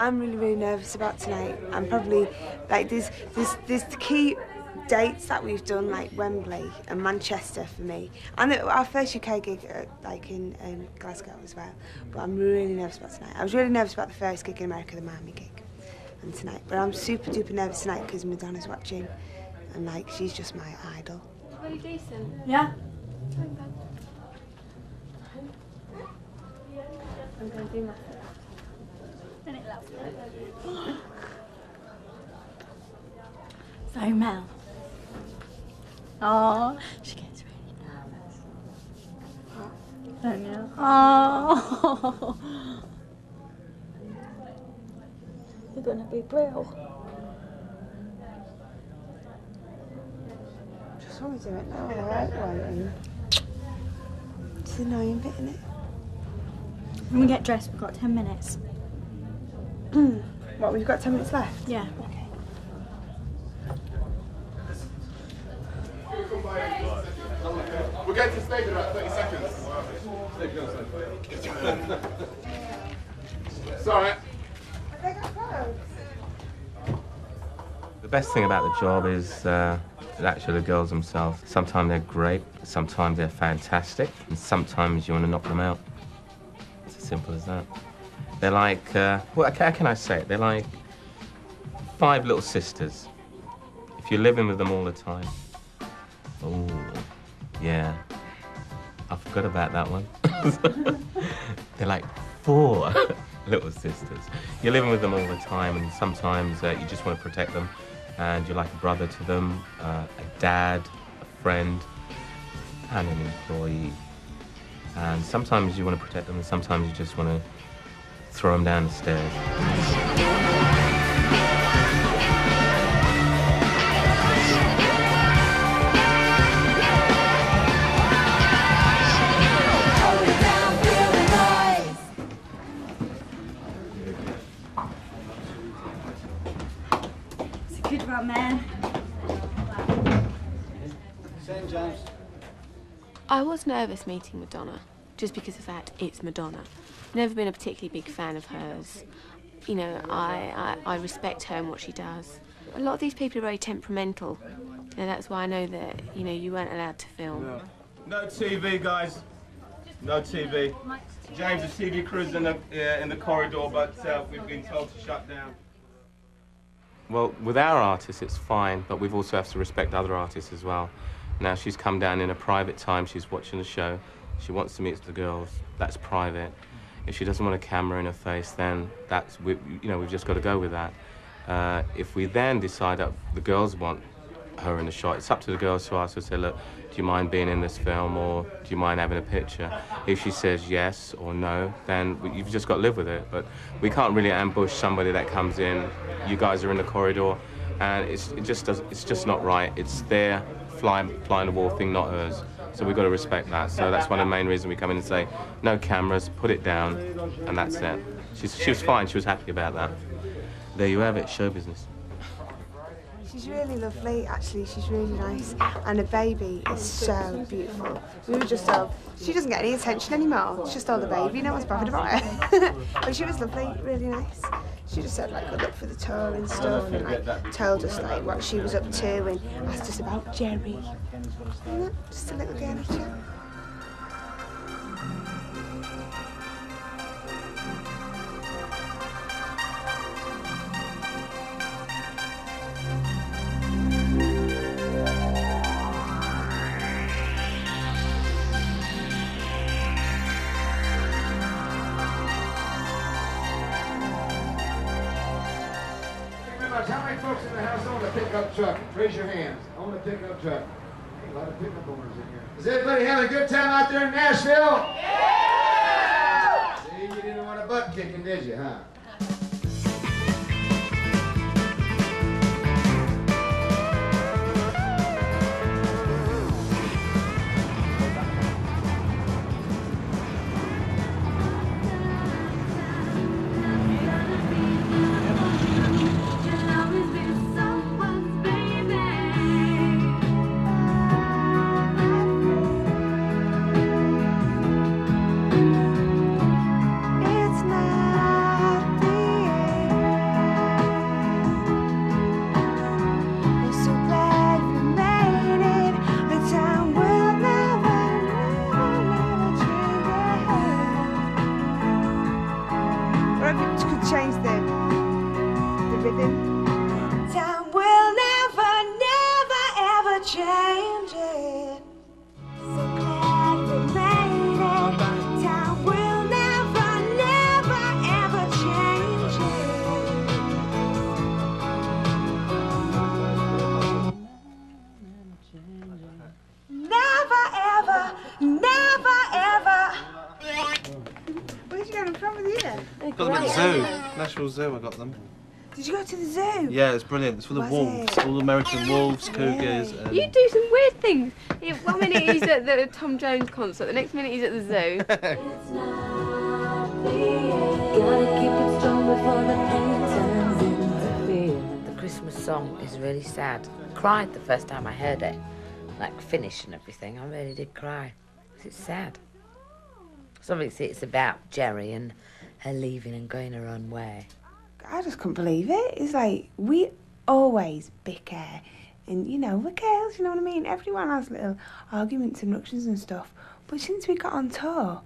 Speaker 1: I'm really nervous about tonight. I'm probably like there's the key dates that we've done, like Wembley and Manchester for me, and our first UK gig like in Glasgow as well. But I'm really nervous about tonight. I was really nervous about the first gig in America, the Miami gig, and tonight. But I'm super duper nervous tonight because Madonna's watching, and like she's just my idol.
Speaker 4: Really decent.
Speaker 14: Yeah.
Speaker 4: I'm going to do my
Speaker 14: Isn't it lovely? So Mel. Oh, she gets really nervous. Don't you? Oh. You're gonna be brilliant.
Speaker 1: Just want to do it now, alright, waiting. It's the annoying bit, isn't it?
Speaker 14: When we get dressed, we've got 10 minutes.
Speaker 1: What, we've got 10 minutes left?
Speaker 14: Yeah.
Speaker 1: Okay.
Speaker 21: We're going to stage in about 30 seconds. Sorry.
Speaker 19: The best thing about the job is actually the girls themselves. Sometimes they're great, sometimes they're fantastic, and sometimes you want to knock them out. It's as simple as that. They're like, well, how can I say it? They're like 5 little sisters. If you're living with them all the time. Oh, yeah. I forgot about that one. They're like 4 little sisters. You're living with them all the time, and sometimes you just want to protect them, and you're like a brother to them, a dad, a friend, and an employee. And sometimes you want to protect them, and sometimes you just want to throw them down the stairs.
Speaker 14: Good one, man.
Speaker 15: St. James.
Speaker 4: I was nervous meeting Madonna, just because of that it's Madonna. Never been a particularly big fan of hers. You know, I respect her and what she does. A lot of these people are very temperamental, and that's why I know that, you know, you weren't allowed to film.
Speaker 21: No TV, guys. No TV. James, the TV crew's in the corridor, but we've been told to shut down.
Speaker 19: Well, with our artists, it's fine, but we've also have to respect other artists as well. Now, she's come down in a private time. She's watching the show. She wants to meet the girls. That's private. If she doesn't want a camera in her face, then that's, we've just got to go with that. If we then decide that the girls want her in the shot, it's up to the girls to ask her, say, look, do you mind being in this film, or do you mind having a picture? If she says yes or no, then you've just got to live with it. But we can't really ambush somebody that comes in. You guys are in the corridor, and it's just not right. It's their fly the wall thing, not hers. So we've got to respect that. So that's one of the main reasons we come in and say, no cameras, put it down, and that's it. She was fine. She was happy about that. There you have it, show business.
Speaker 1: She's really lovely, actually. She's really nice. And her baby is so beautiful. We were just all, she doesn't get any attention anymore. It's just all the baby. No one's bothered about her. But she was lovely, really nice. She just said, like, good luck for the tour and stuff, and, like, told us, like, what she was up to, and asked us about Jerry. And just a little girly chat.
Speaker 8: pickup truck. Raise your hands. Own a pickup truck. Hey, a lot of pickup owners in here. Is everybody having a good time out there in Nashville? Yeah! See, you didn't want a butt kicking, did you, huh?
Speaker 7: Zoo, I got them.
Speaker 1: Did you go to the zoo?
Speaker 7: Yeah, it's brilliant. It's full of wolves, all American wolves, cougars. And...
Speaker 5: You do some weird things. One minute he's at the Tom Jones concert, the next minute he's at the zoo.
Speaker 2: The Christmas song is really sad. I cried the first time I heard it, like finish and everything. I really did cry. It's sad. So obviously it's about Jerry and her leaving and going her own way.
Speaker 1: I just couldn't believe it. It's like, we always bicker. And, you know, we're girls, you know what I mean? Everyone has little arguments and ructions and stuff. But since we got on tour,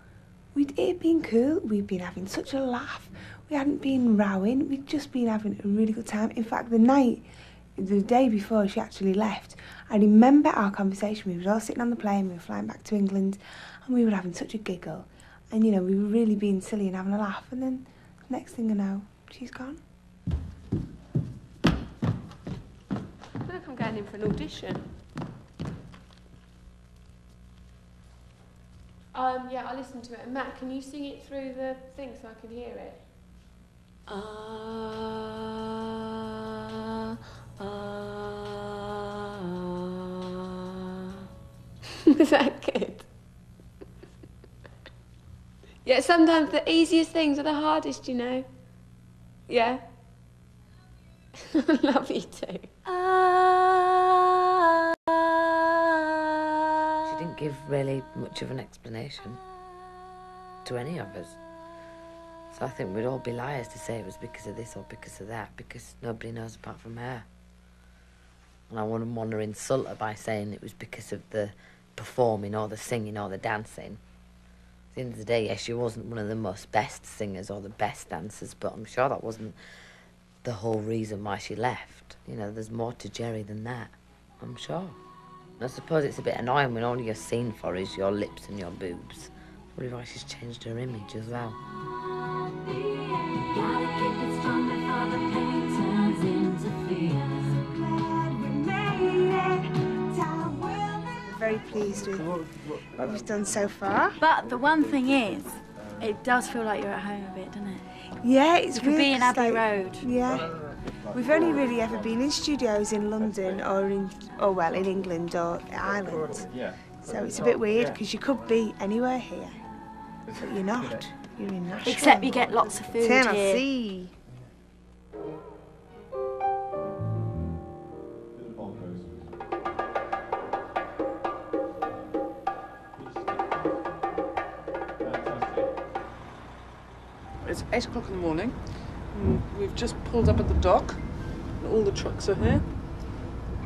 Speaker 1: it had been cool. We'd been having such a laugh. We hadn't been rowing. We'd just been having a really good time. In fact, the day before she actually left, I remember our conversation. We were all sitting on the plane, we were flying back to England, and we were having such a giggle. And, you know, we were really being silly and having a laugh. And then, next thing I know, she's gone.
Speaker 5: Look, I'm going in for an audition. Yeah, I listened to it. And Matt, can you sing it through the thing so I can hear it? Is that good? Yeah, sometimes the easiest things are the hardest, you know. Yeah. Love you too.
Speaker 2: She didn't give really much of an explanation to any of us. So I think we'd all be liars to say it was because of this or because of that, because nobody knows apart from her. And I wouldn't want to insult her by saying it was because of the performing or the singing or the dancing. At the end of the day, yes, she wasn't one of the most best singers or the best dancers, but I'm sure that wasn't the whole reason why she left. You know, there's more to Jerry than that, I'm sure. And I suppose it's a bit annoying when all you're seen for is your lips and your boobs. Probably why she's changed her image as well.
Speaker 1: Very pleased with what we've done so far.
Speaker 14: But the one thing is, it does feel like you're at home a bit, doesn't it?
Speaker 1: Yeah, it's
Speaker 14: weird.
Speaker 1: really
Speaker 14: Be in Abbey Road.
Speaker 1: Yeah. We've only really ever been in studios in London or in England or Ireland. So it's a bit weird because you could be anywhere here, but you're not. You're in Nashville.
Speaker 14: Except you get lots of food
Speaker 1: Tennessee.
Speaker 12: It's 8 o'clock in the morning. We've just pulled up at the dock. And all the trucks are here.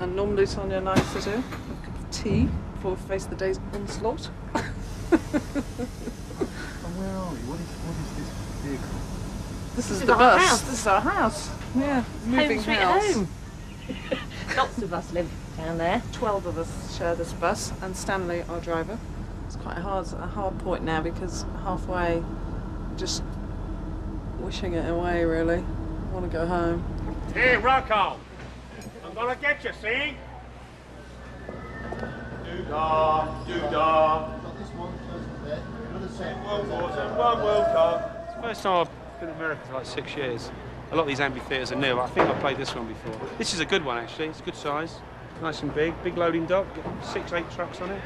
Speaker 12: And normally Sonia and I sit here, have a cup of tea before we face the day's onslaught.
Speaker 7: And where are we? What is this vehicle?
Speaker 12: This is the bus. House. This is our house. Yeah, moving house.
Speaker 24: Home. Lots of us live down there.
Speaker 12: 12 of us share this bus, and Stanley, our driver. It's quite a hard point now because halfway, just wishing it away, really. I want to go home.
Speaker 21: Hey, Rocco! I'm Gonna get you, see? Do-da, do-da. One World Cup.
Speaker 16: It's the first time I've been in America for like 6 years. A lot of these amphitheatres are new. I think I've played this one before. This is a good one, actually. It's a good size. Nice and big. Big loading dock. 6, 8 trucks on it.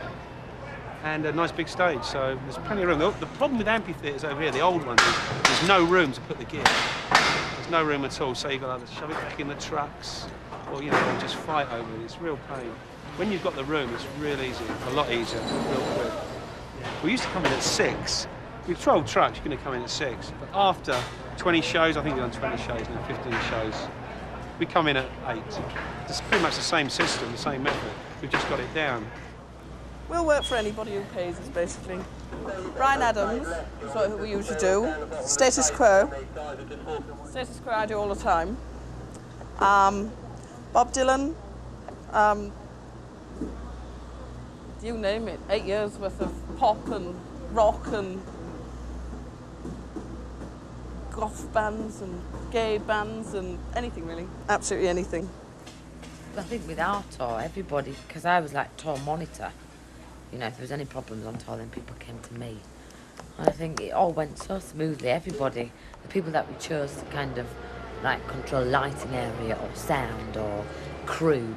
Speaker 16: And a nice big stage, so there's plenty of room. The problem with amphitheatres over here, the old ones, is there's no room to put the gear. There's no room at all, so you've got to shove it back in the trucks, or, you know, just fight over it. It's real pain. When you've got the room, it's real easy, a lot easier, real quick. We used to come in at 6. With 12 trucks, you're going to come in at 6. But after 20 shows, I think we've done 20 shows now, 15 shows, we come in at 8. It's pretty much the same system, the same method. We've just got it down.
Speaker 12: We'll work for anybody who pays us, basically. Bryan Adams is what we usually do. Status Quo. Status Quo I do all the time. Bob Dylan. You name it. 8 years worth of pop and rock and goth bands and gay bands and anything, really. Absolutely anything.
Speaker 2: I think with our tour, everybody, because I was like tour monitor, you know, if there was any problems on tour, then people came to me. And I think it all went so smoothly. Everybody, the people that we chose to kind of like control lighting area or sound or crew,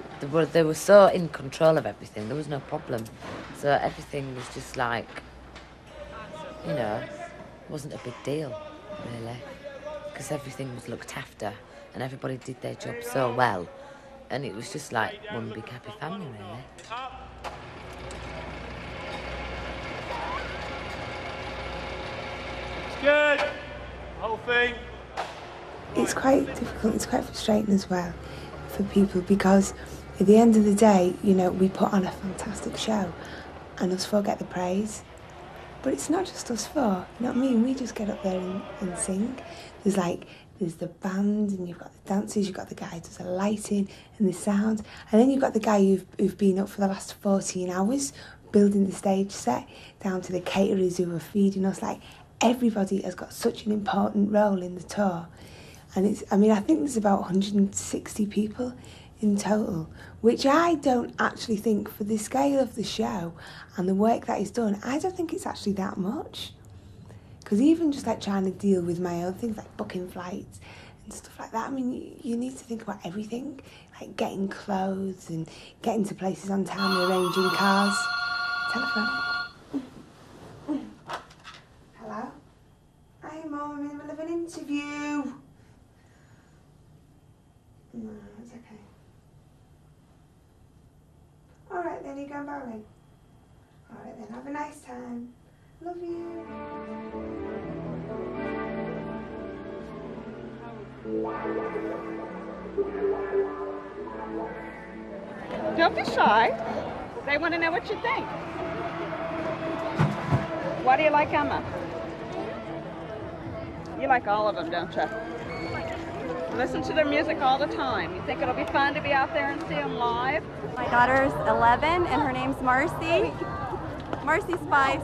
Speaker 2: they were so in control of everything. There was no problem. So everything was just like, you know, wasn't a big deal, really, because everything was looked after and everybody did their job so well. And it was just like one big happy family, really.
Speaker 21: It's good. The whole thing.
Speaker 1: It's quite difficult, it's quite frustrating as well for people, because at the end of the day, you know, we put on a fantastic show and us four get the praise. But it's not just us four, you know what I mean? We just get up there and sing. There's the band, and you've got the dancers, you've got the guy who does the lighting and the sound, and then you've got the guy who've been up for the last 14 hours building the stage set, down to the caterers who are feeding us. Like, everybody has got such an important role in the tour. And I think there's about 160 people in total, which I don't actually think, for the scale of the show and the work that is done, I don't think it's actually that much. Because even just like trying to deal with my own things, like booking flights and stuff like that, I mean, you need to think about everything, like getting clothes and getting to places on time, arranging cars. Telephone. Hello? Hi, Mum, I'm in the middle of an interview. No, it's okay. All right then, you going bowling? All right then, have a nice time. Love you.
Speaker 18: Don't be shy. They want to know what you think. Why do you like Emma? You like all of them, don't you? Listen to their music all the time. You think it'll be fun to be out there and see them live?
Speaker 20: My daughter's 11 and her name's Marcy. Marcy Spice.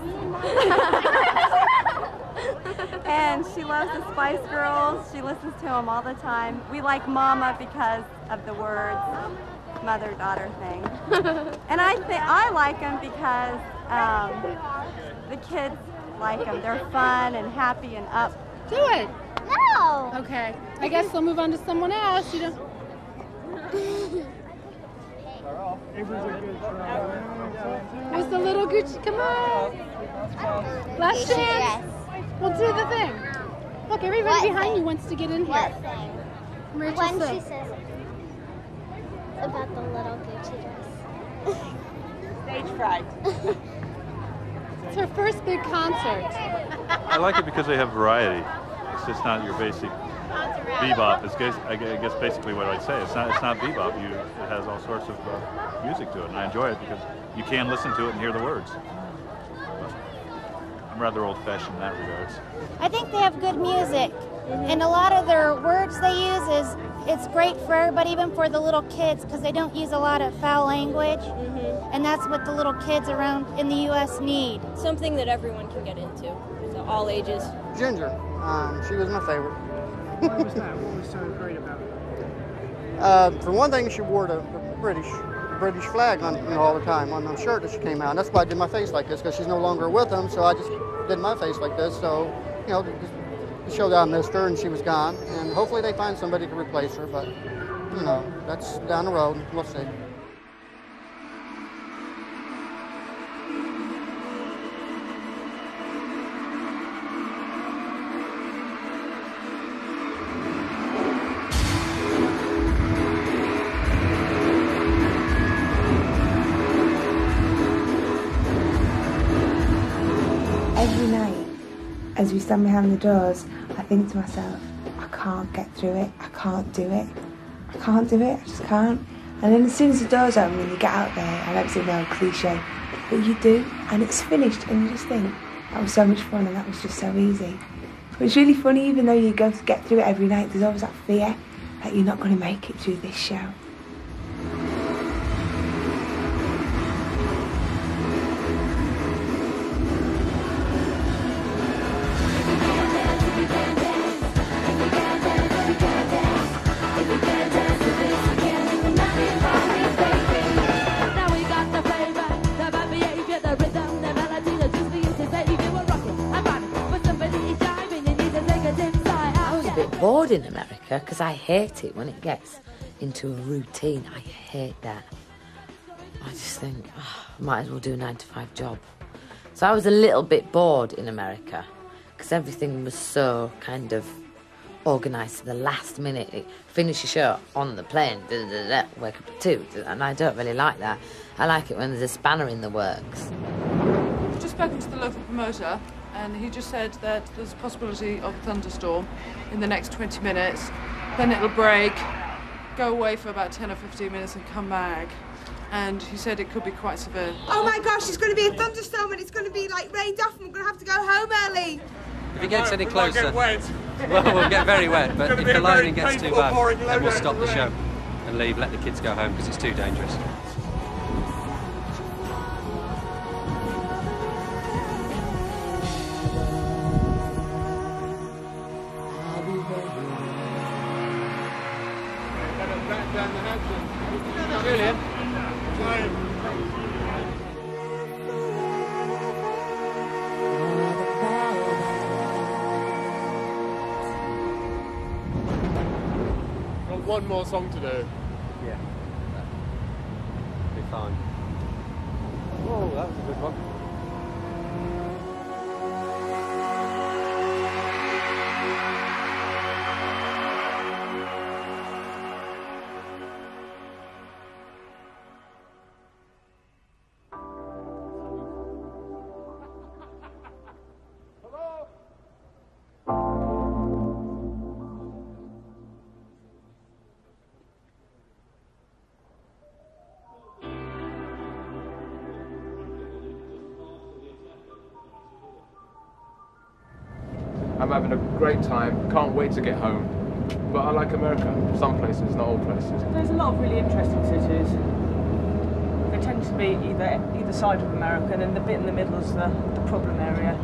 Speaker 20: And she loves the Spice Girls. She listens to them all the time. We like Mama because of the words, mother-daughter thing. And I like them because the kids like them. They're fun and happy and up.
Speaker 22: Do it.
Speaker 6: No.
Speaker 22: Okay. I guess they'll move on to someone else. You know. Where's the little Gucci? Come on. Last chance. We'll do the thing. Look, everybody behind you wants to get in here.
Speaker 6: What thing?
Speaker 22: Rachel
Speaker 6: When
Speaker 22: said.
Speaker 6: she says about the little Gucci dress.
Speaker 18: Stage fright.
Speaker 22: It's her first big concert.
Speaker 23: I like it because they have variety. It's just not your basic bebop. It's, I guess basically what I'd say. It's not bebop. It has all sorts of music to it, and I enjoy it because you can listen to it and hear the words. I'm rather old-fashioned in that regards.
Speaker 6: I think they have good music, and a lot of their words they use it's great for everybody, even for the little kids, because they don't use a lot of foul language, and that's what the little kids around in the U.S. need.
Speaker 26: Something that everyone can get into, so all ages.
Speaker 27: Ginger. She was my favorite.
Speaker 13: Why was that? What was so great about it?
Speaker 3: For one thing, she wore the British flag on, all the time on the shirt that she came out. And that's why I did my face like this, because she's no longer with them. So I just did my face like this. So, to show that I missed her and she was gone. And hopefully they find somebody to replace her. But, that's down the road. We'll see.
Speaker 1: Every night, as we stand behind the doors, I think to myself, I can't get through it, I can't do it, I just can't. And then as soon as the doors open and you get out there, I know it's a real cliche, but you do, and it's finished, and you just think, that was so much fun and that was just so easy. But it's really funny, even though you go to get through it every night, there's always that fear that you're not going to make it through this show.
Speaker 2: Bored in America because I hate it when it gets into a routine. I hate that. I just think, I might as well do a 9-to-5 job. So I was a little bit bored in America because everything was so kind of organised to the last minute. Finish your show on the plane, wake up at 2, and I don't really like that. I like it when there's a spanner in the works.
Speaker 12: I've just spoken to the local promoter, and he just said that there's a possibility of a thunderstorm in the next 20 minutes. Then it'll break, go away for about 10 or 15 minutes and come back. And he said it could be quite severe.
Speaker 9: Oh my gosh, it's going to be a thunderstorm and it's going to be like rained off and we're going to have to go home early.
Speaker 10: If it gets any closer, well, we'll get very wet, but if the lightning gets too bad, then we'll stop the show and leave, let the kids go home because it's too dangerous.
Speaker 11: One more song to do.
Speaker 10: Yeah. Be fine. Oh, that was a good one.
Speaker 21: I'm having a great time, can't wait to get home. But I like America, some places, not all places.
Speaker 17: There's a lot of really interesting cities. They tend to be either side of America, and then the bit in the middle is the problem area.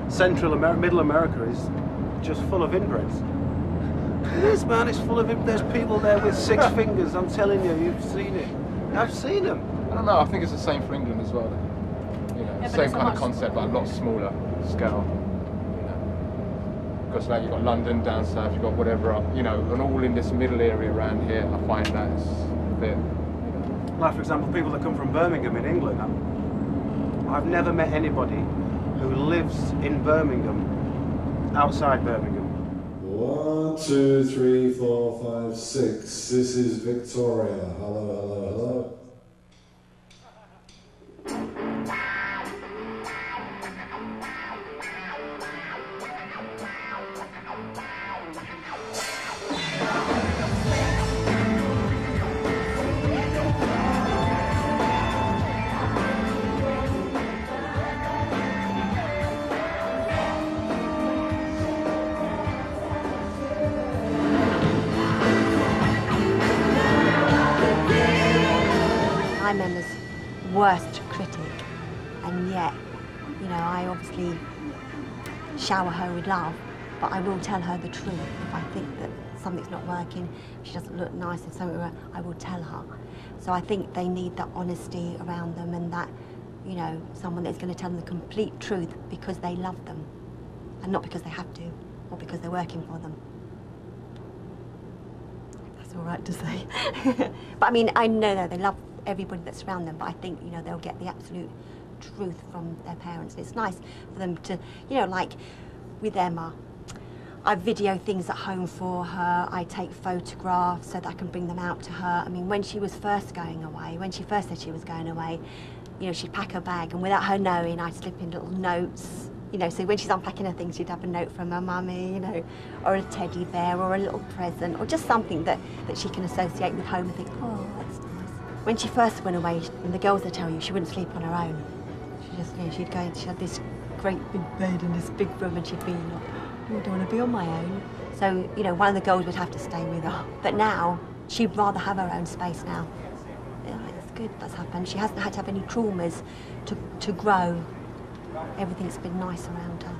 Speaker 16: Middle America is just full of inbreds. It is, man, it's full of there's people there with 6 fingers, I'm telling you, you've seen it. I've seen them.
Speaker 21: I don't know, I think it's the same for England as well.
Speaker 17: Yeah,
Speaker 21: same kind of concept, but a lot smaller scale. Because like you've got London down south, you've got whatever up, and all in this middle area around here, I find that it's a bit,
Speaker 16: Like, for example, people that come from Birmingham in England, I've never met anybody who lives in Birmingham outside Birmingham.
Speaker 25: 1, 2, 3, 4, 5, 6. This is Victoria. Hello, hello, hello.
Speaker 27: I'm Emma's worst critic, and yet, I obviously shower her with love, but I will tell her the truth if I think that something's not working, she doesn't look nice, if something, I will tell her. So I think they need that honesty around them, and that, you know, someone that's going to tell them the complete truth because they love them, and not because they have to, or because they're working for them. That's all right to say. But I mean, I know that they love everybody that's around them, but I think, you know, they'll get the absolute truth from their parents. It's nice for them to, you know, like with Emma, I video things at home for her, I take photographs so that I can bring them out to her. I mean, when she was first going away, when she first said she was going away, you know, she'd pack her bag, and without her knowing, I'd slip in little notes, you know, so when she's unpacking her things, she'd have a note from her mummy, you know, or a teddy bear, or a little present, or just something that she can associate with home and think, oh, that's nice. When she first went away, and the girls will tell you, she wouldn't sleep on her own. She just, you know, she'd go, she had this great big bed in this big room, and she'd be like, I don't want to be on my own. So, you know, one of the girls would have to stay with her. But now, she'd rather have her own space now. Yeah, it's good that's happened. She hasn't had to have any traumas to grow. Everything's been nice around her.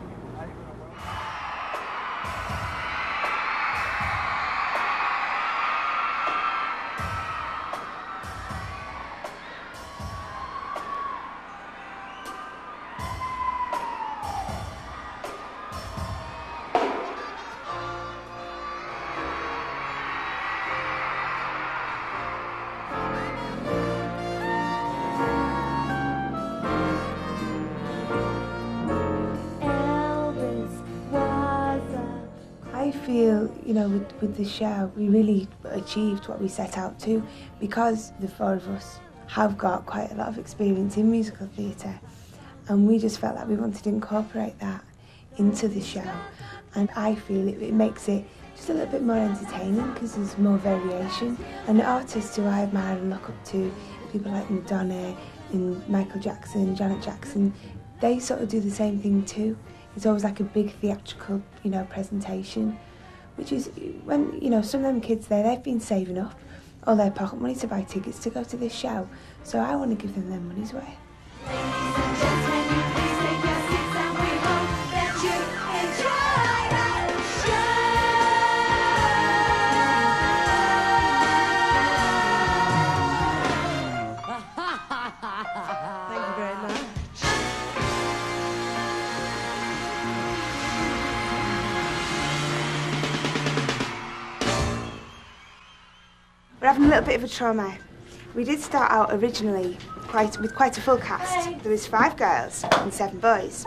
Speaker 1: I feel, you know, with the show, we really achieved what we set out to, because the four of us have got quite a lot of experience in musical theatre, and we just felt like we wanted to incorporate that into the show. And I feel it makes it just a little bit more entertaining because there's more variation. And the artists who I admire and look up to, people like Madonna and Michael Jackson, Janet Jackson, they sort of do the same thing too. It's always like a big theatrical, you know, presentation, which is when, you know, some of them kids there, they've been saving up all their pocket money to buy tickets to go to this show. So I want to give them their money's worth.
Speaker 27: Thank you very much.
Speaker 1: We're having a little bit of a trauma. We did start out originally with quite a full cast. There was 5 girls and 7 boys.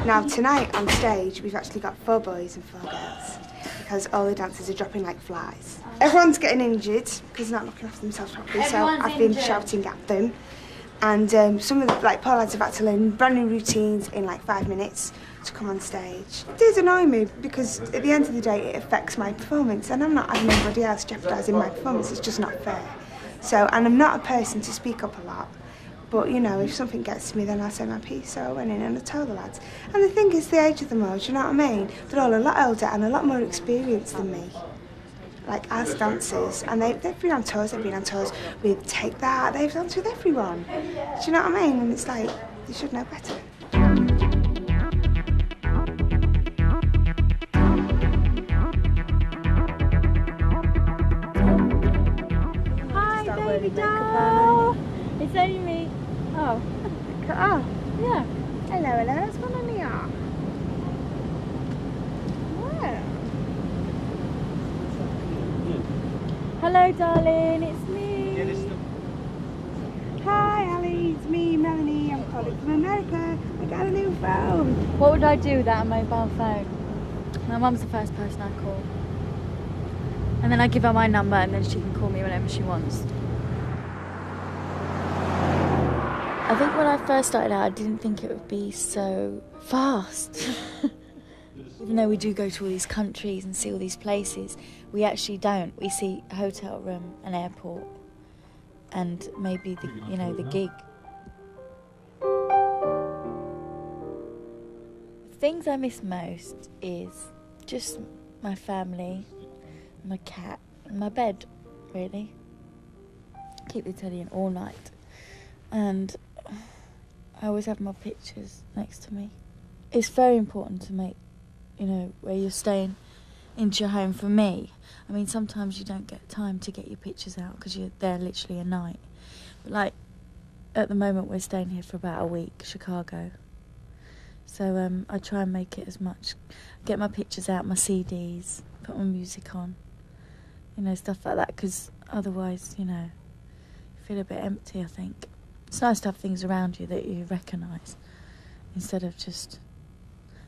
Speaker 1: Now tonight on stage we've actually got 4 boys and 4 girls because all the dancers are dropping like flies. Everyone's getting injured because they're not looking after themselves properly, so I've been shouting at them. And some of the poor lads have had to learn brand new routines in like 5 minutes to come on stage. It does annoy me because at the end of the day it affects my performance, and I'm not having anybody else jeopardising my performance. It's just not fair. So, and I'm not a person to speak up a lot, but you know, if something gets to me then I'll say my piece. So I went in and I told the lads. And the thing is, the age of them all, do you know what I mean? They're all a lot older and a lot more experienced than me, like as dancers, and they've been on tours with Take That, they've danced with everyone. Do you know what I mean? And it's like, they should know better.
Speaker 22: Hi, baby doll. It's only me. Oh.
Speaker 1: Oh.
Speaker 22: Yeah.
Speaker 1: Hello, what's going on here? Wow.
Speaker 22: Hello, darling. It's me.
Speaker 1: Hi, Ali. It's me, Melanie. I'm calling from America. I got a new phone.
Speaker 22: What would I do without a mobile phone? My mum's the first person I call. And then I give her my number and then she can call me whenever she wants. I think when I first started out, I didn't think it would be so fast. Even though we do go to all these countries and see all these places, we actually don't. We see a hotel room, an airport, and maybe the, you know, the gig. The things I miss most is just my family, my cat, and my bed, really. Keep the telly in all night. And I always have my pictures next to me. It's very important to make, you know, where you're staying into your home for me. I mean, sometimes you don't get time to get your pictures out because you're there literally a night. But like, at the moment we're staying here for about a week, Chicago. So I try and make it as much, get my pictures out, my CDs, put my music on, you know, stuff like that, because otherwise, you know, you feel a bit empty, I think. It's nice to have things around you that you recognise instead of just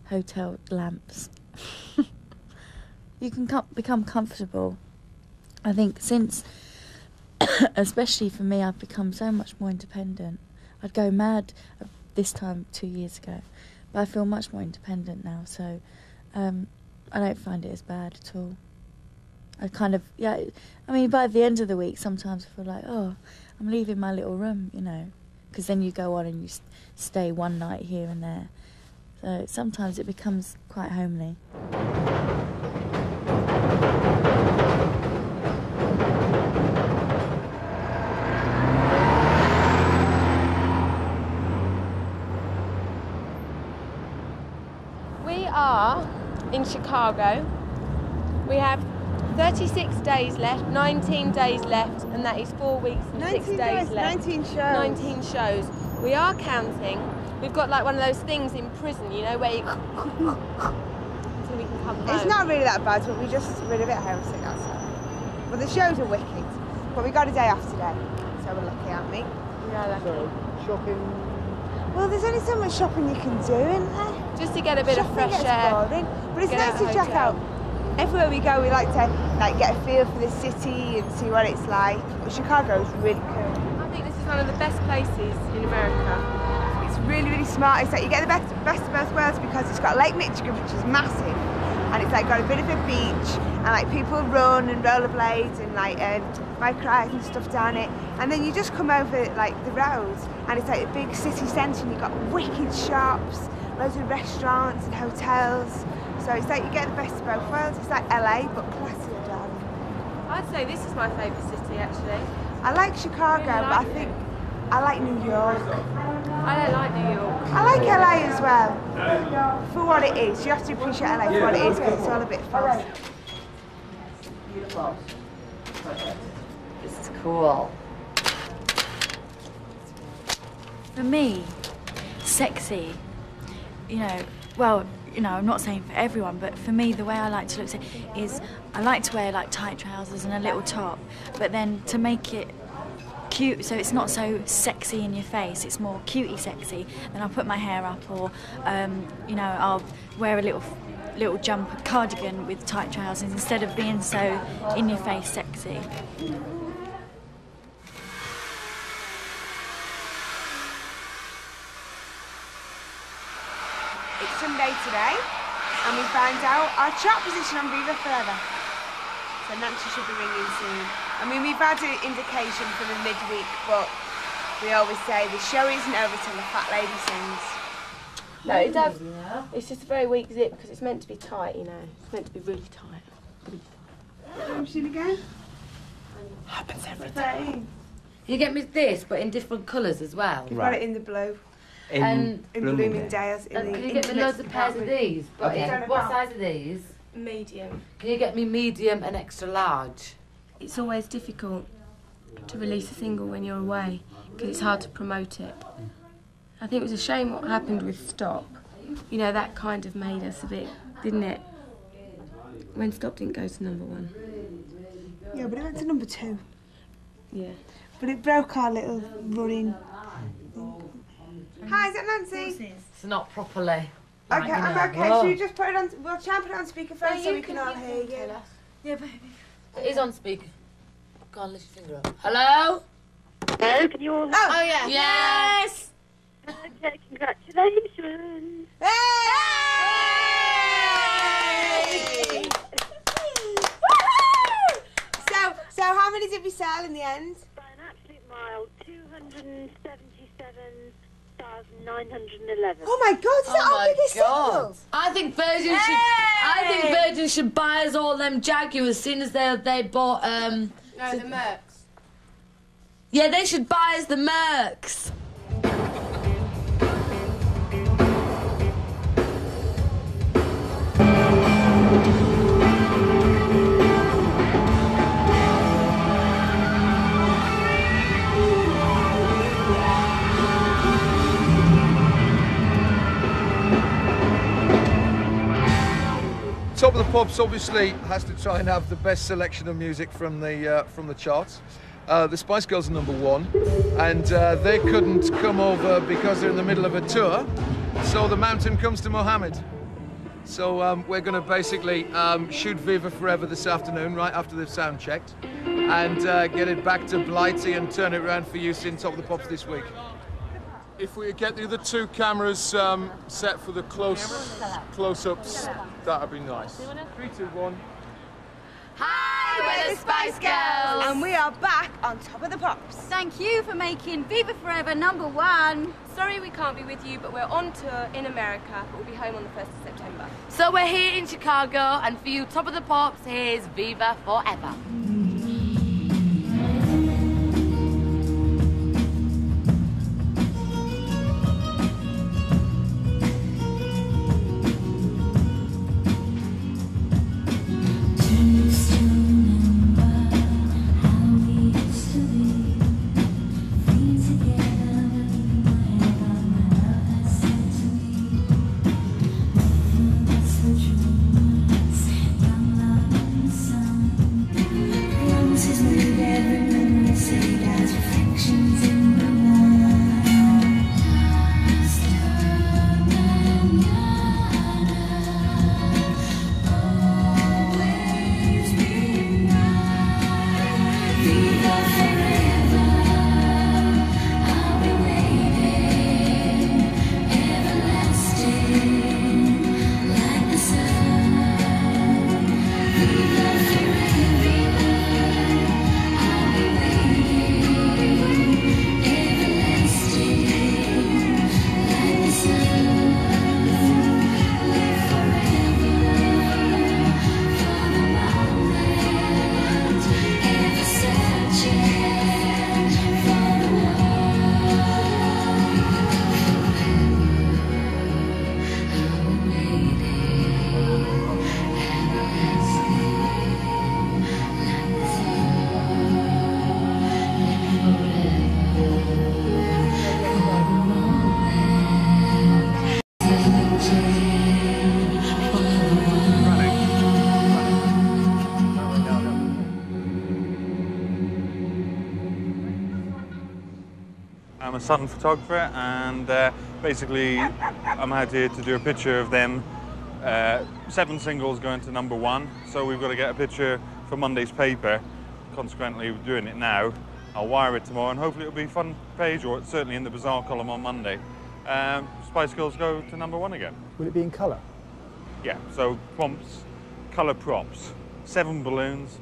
Speaker 22: hotel lamps. You can become comfortable. I think since, especially for me, I've become so much more independent. I'd go mad this time 2 years ago, but I feel much more independent now, so I don't find it as bad at all. I kind of, yeah, I mean, by the end of the week, sometimes I feel like, oh, I'm leaving my little room, you know, because then you go on and you stay one night here and there. So sometimes it becomes quite homely.
Speaker 4: We are in Chicago. We have 36 days left, 19 days left, and that is 4 weeks and 6 days left.
Speaker 9: 19 shows.
Speaker 4: 19 shows. We are counting. We've got like one of those things in prison, you know, where you until we can come home.
Speaker 9: It's not really that bad, but we just really a bit homesick, that's all. But the shows are wicked. But we got a day off today, so we're lucky, aren't we?
Speaker 4: Yeah,
Speaker 3: So, shopping.
Speaker 9: Well, there's only so much shopping you can do, isn't there?
Speaker 4: Just to get a bit of fresh air.
Speaker 9: Boring. But it's
Speaker 4: Get
Speaker 9: nice
Speaker 4: out
Speaker 9: to
Speaker 4: of
Speaker 9: check
Speaker 4: hotel.
Speaker 9: out. Everywhere we go, we like to get a feel for the city and see what it's like. But Chicago's really cool.
Speaker 4: I think this is one of the best places in America.
Speaker 9: It's really, really smart. It's like you get the best of both worlds because it's got Lake Michigan, which is massive, and it's like got a bit of a beach, and like people run and rollerblades and like bike rides and stuff down it. And then you just come over like the roads, and it's like a big city centre, and you've got wicked shops, loads of restaurants and hotels. So it's like you get the best of both worlds. It's like LA, but classier, darling.
Speaker 4: I'd say this is my favourite city, actually.
Speaker 9: I like Chicago,
Speaker 4: Really like
Speaker 9: but I think I like New York.
Speaker 4: I don't like New York.
Speaker 9: I like LA as well, for what it is. You have to appreciate LA for what it is, because it's all a bit false.
Speaker 2: This is cool.
Speaker 22: For me, sexy, you know, well, you know, I'm not saying for everyone, but for me, the way I like to look is I like to wear like tight trousers and a little top, but then to make it cute, so it's not so sexy in your face, it's more cutie sexy, then I'll put my hair up, or you know, I'll wear a little jumper cardigan with tight trousers instead of being so in your face sexy.
Speaker 9: It's Sunday today, and we found out our chart position on Viva Further. So Nancy should be ringing soon. I mean, we've had an indication for the midweek, but we always say the show isn't over till the fat lady sings.
Speaker 4: No, it does. It's just a very weak zip because it's meant to be tight, you know. It's meant to be really tight.
Speaker 9: Have you seen again?
Speaker 4: Happens every time.
Speaker 2: Can you get me this, but in different colours as well?
Speaker 9: We've got it in the blue.
Speaker 2: In
Speaker 9: Bloomingdale's.
Speaker 2: Can you get me loads of pairs of these? But what size are these?
Speaker 4: Medium.
Speaker 2: Can you get me medium and extra large?
Speaker 4: It's always difficult to release a single when you're away because it's hard to promote it. I think it was a shame what happened with Stop. You know, that kind of made us a bit, didn't it? When Stop didn't go to #1.
Speaker 9: Yeah, but it went to #2.
Speaker 4: Yeah.
Speaker 9: But it broke our little running. Hi, is that Nancy?
Speaker 2: It's not properly.
Speaker 9: Okay,
Speaker 2: Right,
Speaker 9: I'm okay.
Speaker 2: whoa.
Speaker 9: Should you just put it on? We'll try and put it on speakerphone so we can all hear you.
Speaker 2: Yeah, baby. It is on speaker. Go on, lift your finger up. Hello?
Speaker 5: Hello, can you all...
Speaker 2: Oh yeah. Yes!
Speaker 5: Okay, congratulations.
Speaker 9: Hey! So how many did we sell in the end?
Speaker 5: By an absolute mile, 277,911.
Speaker 9: Oh my God! Is that our biggest single?
Speaker 2: I think Virgin should buy us all them Jaguars as soon as they bought
Speaker 4: No, the Mercs.
Speaker 2: Yeah, they should buy us the Mercs.
Speaker 7: Top of the Pops obviously has to try and have the best selection of music from the charts. The Spice Girls are #1, and they couldn't come over because they're in the middle of a tour. So the mountain comes to Mohammed. So we're going to basically shoot Viva Forever this afternoon, right after they've sound checked, and get it back to Blighty and turn it around for use in Top of the Pops this week. If we get the other 2 cameras set for the close-ups, that'd be nice. 3, 2, 1.
Speaker 8: Hi, we're the Spice Girls!
Speaker 9: And we are back on Top of the Pops.
Speaker 8: Thank you for making Viva Forever #1.
Speaker 4: Sorry we can't be with you, but we're on tour in America, but we'll be home on the 1st of September.
Speaker 2: So we're here in Chicago, and for you Top of the Pops, here's Viva Forever.
Speaker 23: I'm a Sutton photographer, and basically I'm out here to do a picture of them. 7 singles going to #1, so we've got to get a picture for Monday's paper. Consequently, we're doing it now. I'll wire it tomorrow, and hopefully it'll be a fun page, or it's certainly in the Bazaar column on Monday. Spice Girls go to #1 again.
Speaker 14: Will it be in colour?
Speaker 23: Yeah, so prompts, colour props, 7 balloons,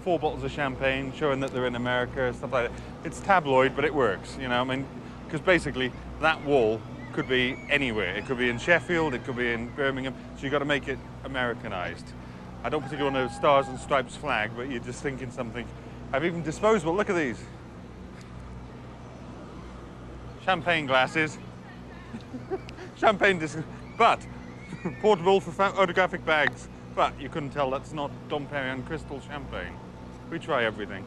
Speaker 23: 4 bottles of champagne, showing that they're in America, stuff like that. It's tabloid, but it works, you know, I mean, because basically that wall could be anywhere. It could be in Sheffield, it could be in Birmingham, so you've got to make it Americanized. I don't particularly want a Stars and Stripes flag, but you're just thinking something. I've even disposable, look at these. Champagne glasses. Champagne but portable for photographic bags. But you couldn't tell that's not Dom Perignon crystal champagne. We try everything.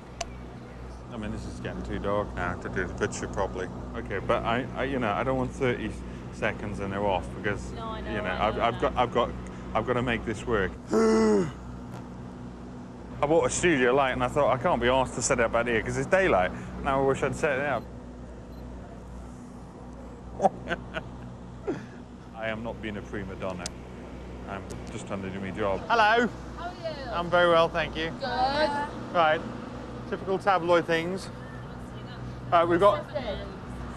Speaker 23: I mean, this is getting too dark now to do the picture properly. Okay, but I you know, I don't want 30 seconds and they're off because I've got to make this work. I bought a studio light and I thought I can't be asked to set it up out here because it's daylight. Now I wish I'd set it up. I am not being a prima donna. I'm just trying to do my job. Hello.
Speaker 8: How are you?
Speaker 23: I'm very well, thank you.
Speaker 8: Good.
Speaker 23: Right, typical tabloid things. We've got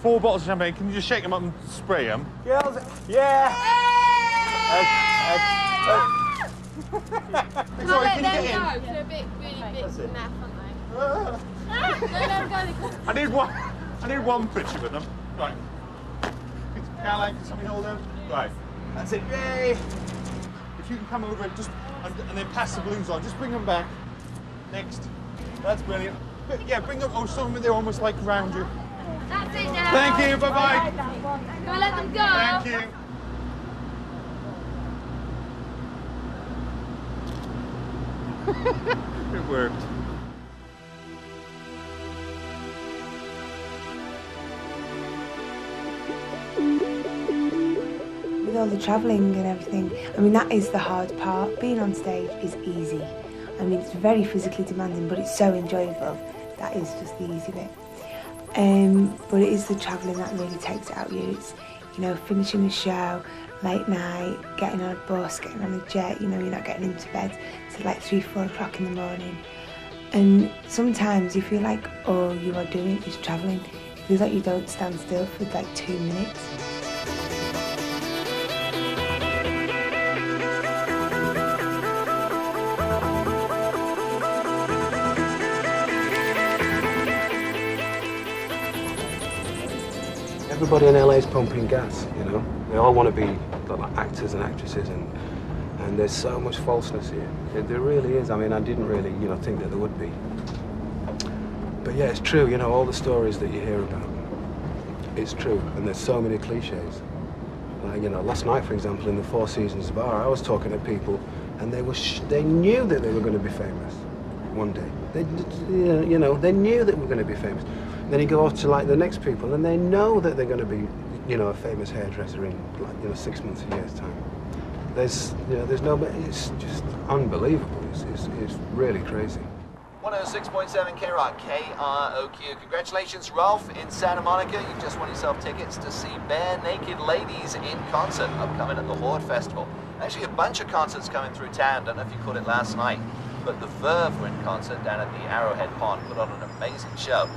Speaker 23: 4 bottles of champagne. Can you just shake them up and spray them?
Speaker 14: Girls, yeah!
Speaker 23: Sorry, can you get in?
Speaker 4: No, they're a bit, really big and naff, aren't they?
Speaker 23: I need one picture with them. Right. Caroline, can somebody hold them? Right. That's it. Yay! If you can come over and just and then pass the balloons on, just bring them back. Next. That's brilliant. Yeah, bring them. Oh, some of they're almost like around you.
Speaker 4: That's it now.
Speaker 23: Thank you. Bye bye.
Speaker 4: Can I let them go?
Speaker 23: Thank you. It worked.
Speaker 1: With all the travelling and everything, I mean, that is the hard part. Being on stage is easy. I mean, it's very physically demanding, but it's so enjoyable. That is just the easy bit. But it is the travelling that really takes it out of you. It's, you know, finishing a show, late night, getting on a bus, getting on a jet, you know, you're not getting into bed till like 3, 4 o'clock in the morning. And sometimes you feel like all you are doing is travelling. It feels like you don't stand still for like 2 minutes.
Speaker 6: Everybody in LA is pumping gas, you know. They all want to be like actors and actresses, and there's so much falseness here. There really is. I mean, I didn't really, you know, think that there would be. But yeah, it's true, you know, all the stories that you hear about, it's true, and there's so many cliches. Like, you know, last night, for example, in the Four Seasons bar, I was talking to people, and they knew that they were going to be famous one day. You know, they knew that we're going to be famous. Then you go off to like the next people, and they know that they're going to be, you know, a famous hairdresser in like, you know, 6 months, a year's time. There's, you know, there's no, it's just unbelievable. It's really crazy.
Speaker 15: 106.7 K-Rock, KROQ. Congratulations, Ralph in Santa Monica. You've just won yourself tickets to see Bare Naked Ladies in concert, upcoming at the Horde Festival. Actually, a bunch of concerts coming through town. Don't know if you caught it last night, but the Verve were in concert down at the Arrowhead Pond, put on an amazing show.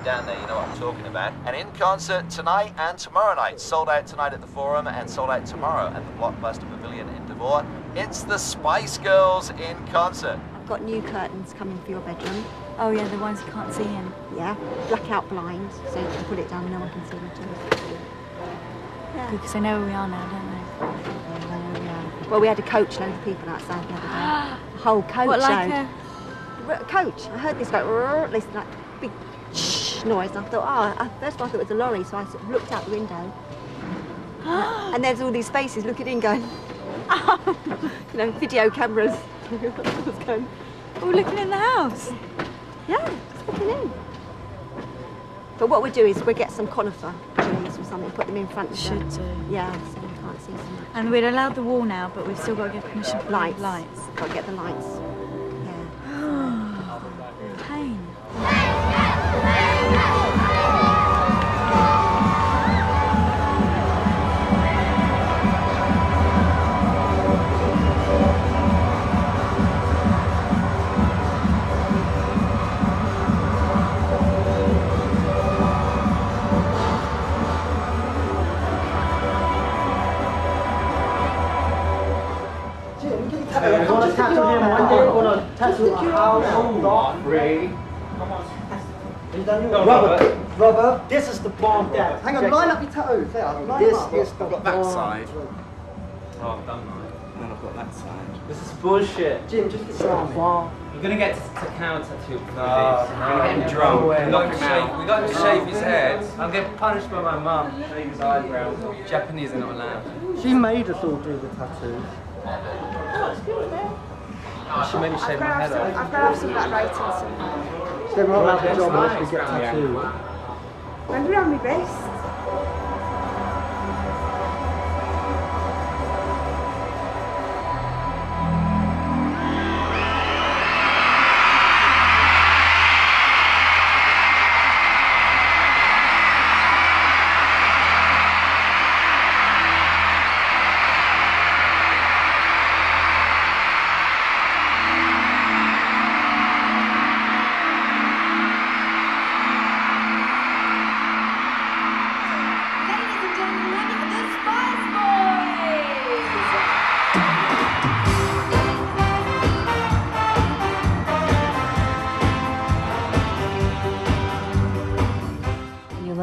Speaker 15: Down there, you know what I'm talking about. And in concert tonight and tomorrow night. Sold out tonight at the Forum and sold out tomorrow at the Blockbuster Pavilion in Devore. It's the Spice Girls in concert.
Speaker 27: I've got new curtains coming for your bedroom.
Speaker 22: Oh yeah, the ones you can't see in.
Speaker 27: Yeah, blackout blinds, so you can put it down and no one can see it. Yeah.
Speaker 22: Because they know where we are now, don't they?
Speaker 27: Yeah. Well, we had a coach load of people outside the other day. A whole coach
Speaker 22: What, like
Speaker 27: load. A coach. I heard this go, listen, like big noise, and I thought, first of all I thought it was a lorry, so I sort of looked out the window. And there's all these faces looking in going, you know, video cameras. What's going?
Speaker 22: We're looking in the house.
Speaker 27: Yeah, just looking in. But what we'll do is we'll get some conifer trees or something, put them in front of
Speaker 22: Should
Speaker 27: them.
Speaker 22: do.
Speaker 27: Yeah, so you can't see so much.
Speaker 22: And we'd allowed the wall now, but we've still got to get permission for
Speaker 27: lights.
Speaker 22: lights.
Speaker 27: Got to get the lights.
Speaker 22: Pain.
Speaker 14: You want to tattoo him one day? You want to tattoo a house, dog, Ray? Robert, this is the bomb. Hang on, line up your tattoos. This is the bomb.
Speaker 18: That side. Oh, I've done mine. And then I've got that side. This is bullshit.
Speaker 14: Jim, just get some bomb.
Speaker 18: You're gonna get to counter to with this. We're gonna get him drunk. We got to shave his head. I'll get punished by my mum. Shave his eyebrows. Japanese are not allowed.
Speaker 14: She made us all do the tattoos.
Speaker 18: She made me shave my head off.
Speaker 9: I've got to have some of that writing somewhere.
Speaker 14: So we're not allowed to job unless we get tattooed.
Speaker 9: When do we have my best?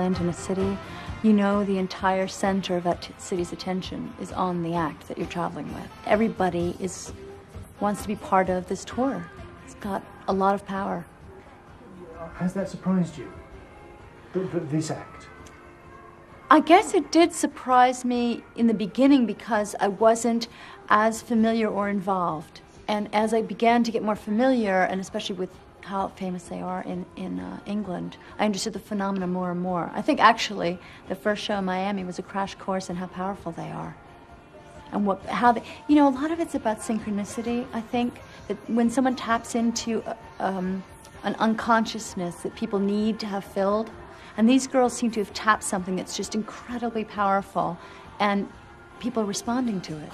Speaker 22: In a city, you know the entire center of that city's attention is on the act that you're traveling with. Everybody wants to be part of this tour. It's got a lot of power.
Speaker 14: Has that surprised you? This act?
Speaker 22: I guess it did surprise me in the beginning because I wasn't as familiar or involved. And as I began to get more familiar, and especially with how famous they are in England, I understood the phenomena more and more. I think actually the first show in Miami was a crash course in how powerful they are.
Speaker 11: and how they, you know, a lot of it's about synchronicity. I think that when someone taps into an unconsciousness that people need to have filled, and these girls seem to have tapped something that's just incredibly powerful, and people are responding to it.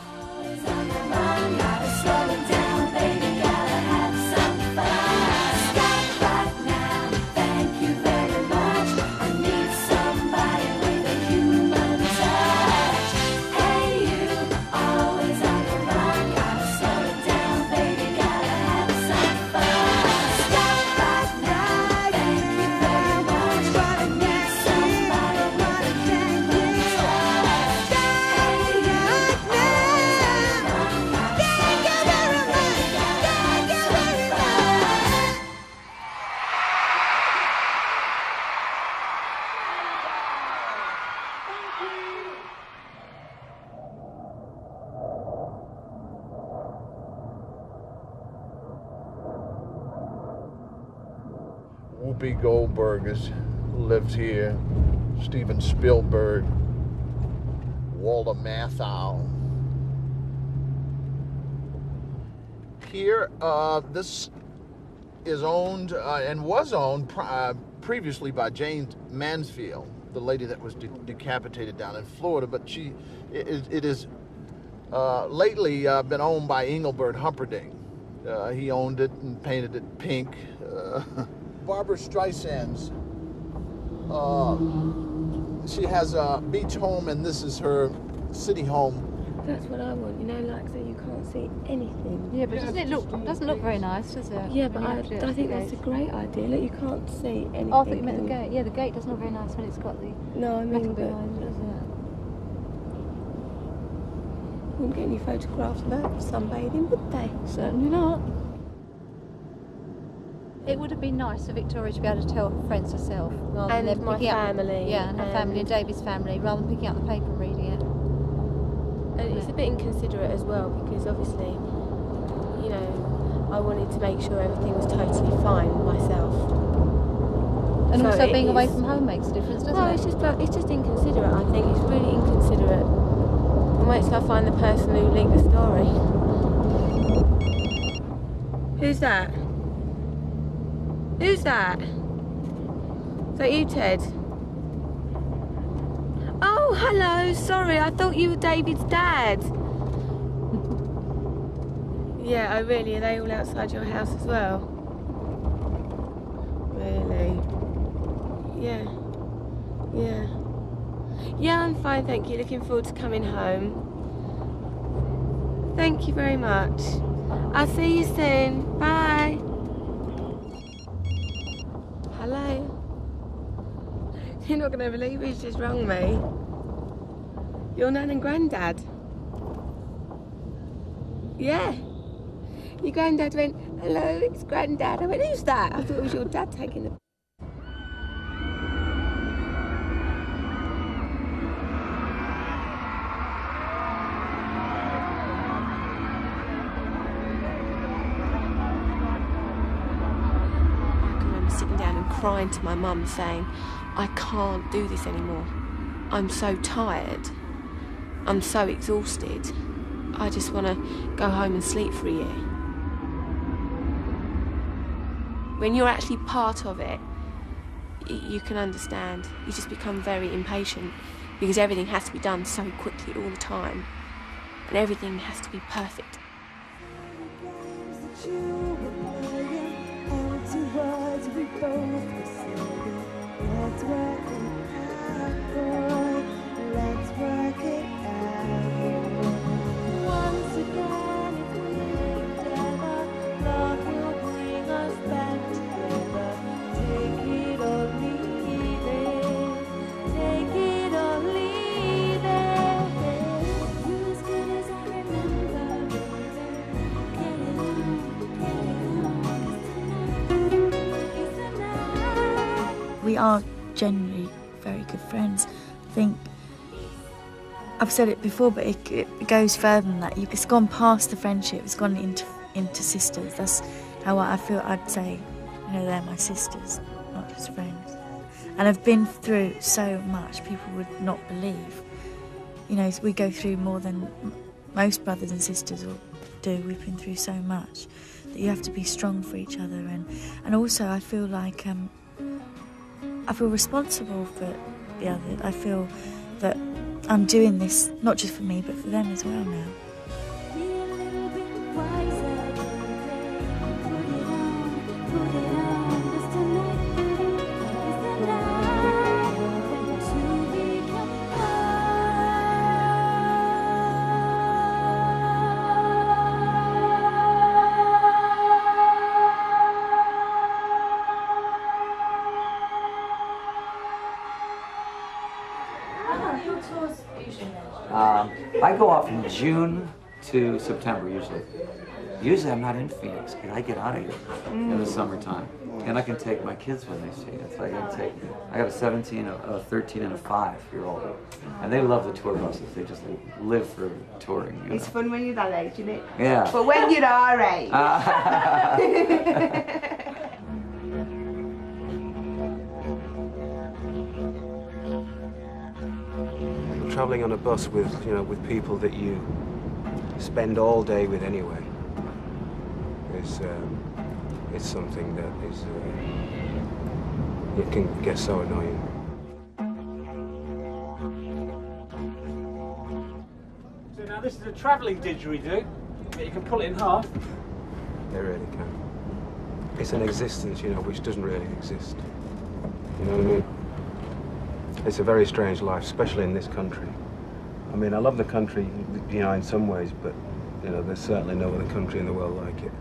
Speaker 12: Whoopi Goldberg lives here, Steven Spielberg, Walter Matthau. Here, this is owned and was owned previously by Jane Mansfield, the lady that was decapitated down in Florida, but it is lately been owned by Engelbert Humperdinck. He owned it and painted it pink. Barbara Streisand's, she has a beach home, and this is her city home.
Speaker 4: That's what I want, you know, like so you can't see anything.
Speaker 13: Yeah, but doesn't look very nice, does it?
Speaker 4: Yeah, but I think that's a great idea. Look, you can't see anything.
Speaker 13: Oh, I thought you meant the gate. Yeah, the gate doesn't look very nice when it's got the
Speaker 4: no, I mean,
Speaker 13: metal behind it, does it?
Speaker 4: Wouldn't get any photographs of her sunbathing, would they?
Speaker 13: Certainly not. It would have been nice for Victoria to be able to tell her friends herself, rather
Speaker 4: and
Speaker 13: than
Speaker 4: my
Speaker 13: picking
Speaker 4: family.
Speaker 13: Up, yeah, and her family and David's family, rather than picking up the paper and reading it.
Speaker 4: And it's a bit inconsiderate as well, because obviously, you know, I wanted to make sure everything was totally fine myself.
Speaker 13: And so also being away from home makes a difference, doesn't it?
Speaker 4: It's just inconsiderate. I think it's really inconsiderate. And wait till I find the person who leaked the story. Who's that? Who's that? Is that you, Ted? Oh, hello. Sorry, I thought you were David's dad. Yeah, oh really? Are they all outside your house as well? Really? Yeah. Yeah. Yeah, I'm fine, thank you. Looking forward to coming home. Thank you very much. I'll see you soon. Bye. Hello. You're not going to believe who's just rung me. Your nan and granddad. Yeah. Your granddad went, hello, it's granddad. I went, who's that? I thought it was your dad taking the... Sitting down and crying to my mum saying, I can't do this anymore. I'm so tired. I'm so exhausted. I just want to go home and sleep for a year. When you're actually part of it, you can understand. You just become very impatient because everything has to be done so quickly all the time. And everything has to be perfect.
Speaker 22: We are genuinely very good friends. I think I've said it before, but it goes further than that. It's gone past the friendship. It's gone into sisters. That's how I feel. I'd say, you know, they're my sisters, not just friends. And I've been through so much. People would not believe. You know, we go through more than most brothers and sisters do. We've been through so much that you have to be strong for each other, and also I feel like I feel responsible for the other. I feel that I'm doing this not just for me but for them as well now.
Speaker 10: I go off from June to September usually. Usually I'm not in Phoenix because I get out of here in the summertime. And I can take my kids when they see it. It's like I got a 17, a 13, and a 5-year-old. And they love the tour buses. They just live for touring. You know?
Speaker 9: It's fun when you're that age, isn't it?
Speaker 10: Yeah.
Speaker 9: But when you're our age.
Speaker 6: Traveling on a bus with, with people that you spend all day with anyway is something that is it can get so annoying.
Speaker 16: So now this is a travelling didgeridoo. You can pull it in half.
Speaker 6: They really can. It's an existence, which doesn't really exist. You know what I mean? It's a very strange life, especially in this country. I mean, I love the country, in some ways, but, there's certainly no other country in the world like it.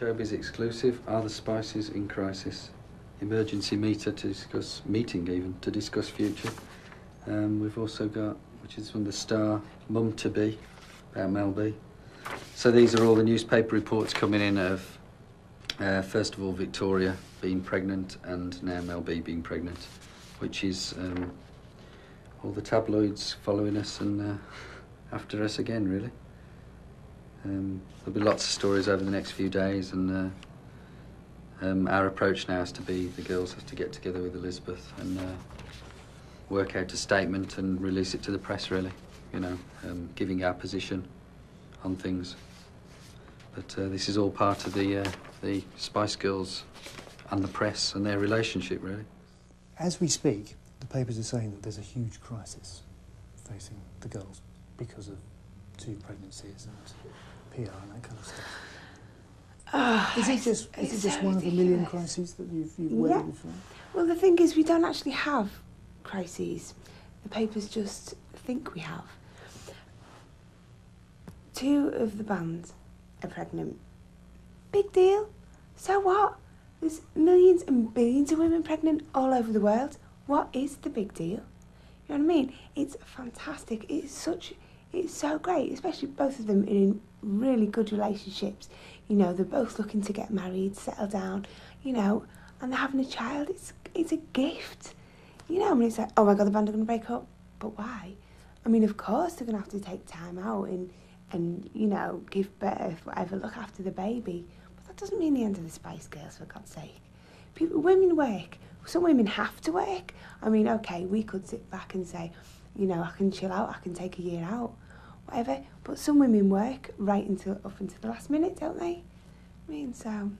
Speaker 17: Showbiz exclusive. Are the Spices in crisis? Emergency meter to discuss, meeting even, to discuss future. We've also got, which is from the Star, Mum to Be, about Mel B. So these are all the newspaper reports coming in of, first of all, Victoria being pregnant and now Mel B being pregnant, which is all the tabloids following us and after us again, really. There'll be lots of stories over the next few days, and our approach now has to be the girls have to get together with Elizabeth and work out a statement and release it to the press, really, giving our position on things. But this is all part of the Spice Girls and the press and their relationship, really.
Speaker 19: As we speak, the papers are saying that there's a huge crisis facing the girls because of 2 pregnancies and PR and that kind of stuff. Is it just one of a million crises that you've weathered before?
Speaker 1: Well, the thing is, we don't actually have crises. The papers just think we have. 2 of the bands are pregnant. Big deal. So what? There's millions and billions of women pregnant all over the world. What is the big deal? You know what I mean? It's fantastic. It's so great, especially both of them in really good relationships. They're both looking to get married, settle down, and they're having a child. It's a gift. When it's like, oh my God, the band are going to break up. But why? I mean, of course they're going to have to take time out and give birth, whatever, look after the baby. But that doesn't mean the end of the Spice Girls, for God's sake. Women work. Some women have to work. I mean, okay, we could sit back and say, I can chill out, I can take a year out, whatever. But some women work right up until the last minute, don't they? I mean, so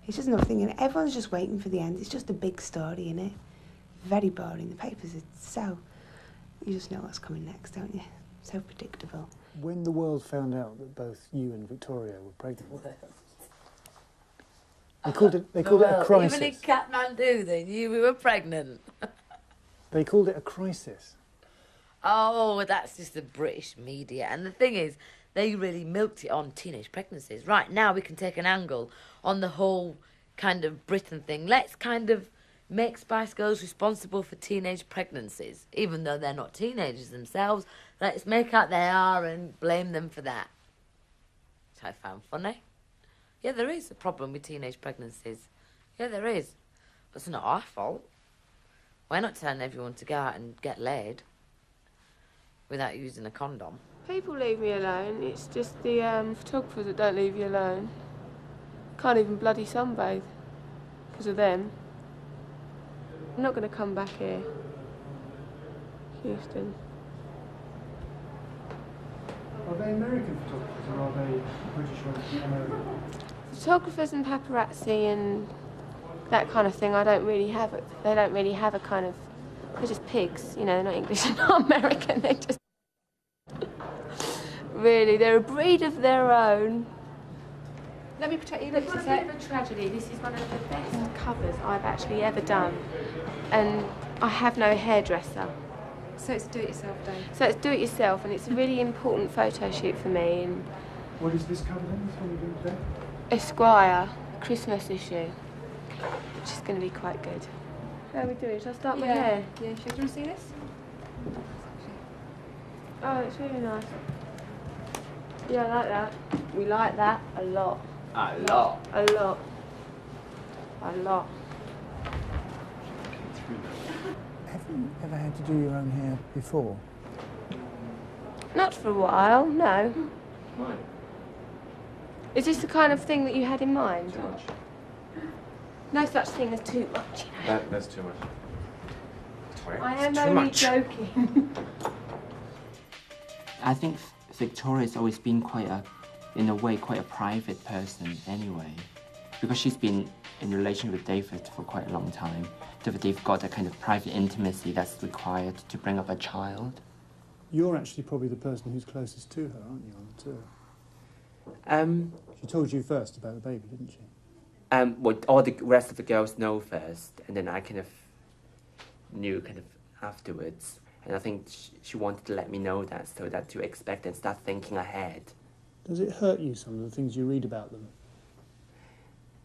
Speaker 1: it's just another thing, and everyone's just waiting for the end. It's just a big story, innit? Very boring. The papers are so, you just know what's coming next, don't you? So predictable.
Speaker 19: When the world found out that both you and Victoria were pregnant, they called it a crisis.
Speaker 2: Even in Kathmandu, they knew we were pregnant.
Speaker 19: They called it a crisis.
Speaker 2: Oh, that's just the British media. And the thing is, they really milked it on teenage pregnancies. Right, now we can take an angle on the whole kind of Britain thing. Let's kind of make Spice Girls responsible for teenage pregnancies, even though they're not teenagers themselves. Let's make out they are and blame them for that. Which I found funny. Yeah, there is a problem with teenage pregnancies. Yeah, there is. But it's not our fault. We're not telling everyone to go out and get laid without using a condom.
Speaker 4: People leave me alone. It's just the photographers that don't leave you alone. Can't even bloody sunbathe because of them. I'm not going to come back here. Houston.
Speaker 19: Are they American photographers or are they British or American?
Speaker 4: Photographers and paparazzi and that kind of thing, I don't really have it. They don't really have a kind of... They're just pigs, you know, they're not English and not American, they just... Really, they're a breed of their own.
Speaker 13: Let me protect you.
Speaker 4: Look, it's a bit of a tragedy. This is one of the best covers I've actually ever done. And I have no hairdresser.
Speaker 13: So it's do-it-yourself day.
Speaker 4: So it's do-it-yourself, and it's a really important photo shoot for me. And
Speaker 19: What is this cover then? This one you're doing today?
Speaker 4: Esquire, Christmas issue, which is going to be quite good. How are we doing? Shall I start my hair?
Speaker 13: Yeah, should you want to see this?
Speaker 4: Oh, it's really nice. Yeah, I like that. We like that a lot.
Speaker 10: A lot.
Speaker 4: A lot. A lot.
Speaker 19: Have you ever had to do your own hair before?
Speaker 4: Not for a while, no.
Speaker 10: Why?
Speaker 4: Is this the kind of thing that you had in mind? Too much. No such thing as too much, you know.
Speaker 10: That's too much. Sorry.
Speaker 4: I am only joking.
Speaker 3: I think Victoria's always been in a way, quite a private person anyway. Because she's been in a relationship with David for quite a long time. They've got a kind of private intimacy that's required to bring up a child.
Speaker 19: You're actually probably the person who's closest to her, aren't you, on the tour? She told you first about the baby, didn't she?
Speaker 3: Well, all the rest of the girls know first, and then I kind of knew kind of afterwards. And I think she wanted to let me know that, so that to expect and start thinking ahead.
Speaker 19: Does it hurt you, some of the things you read about them?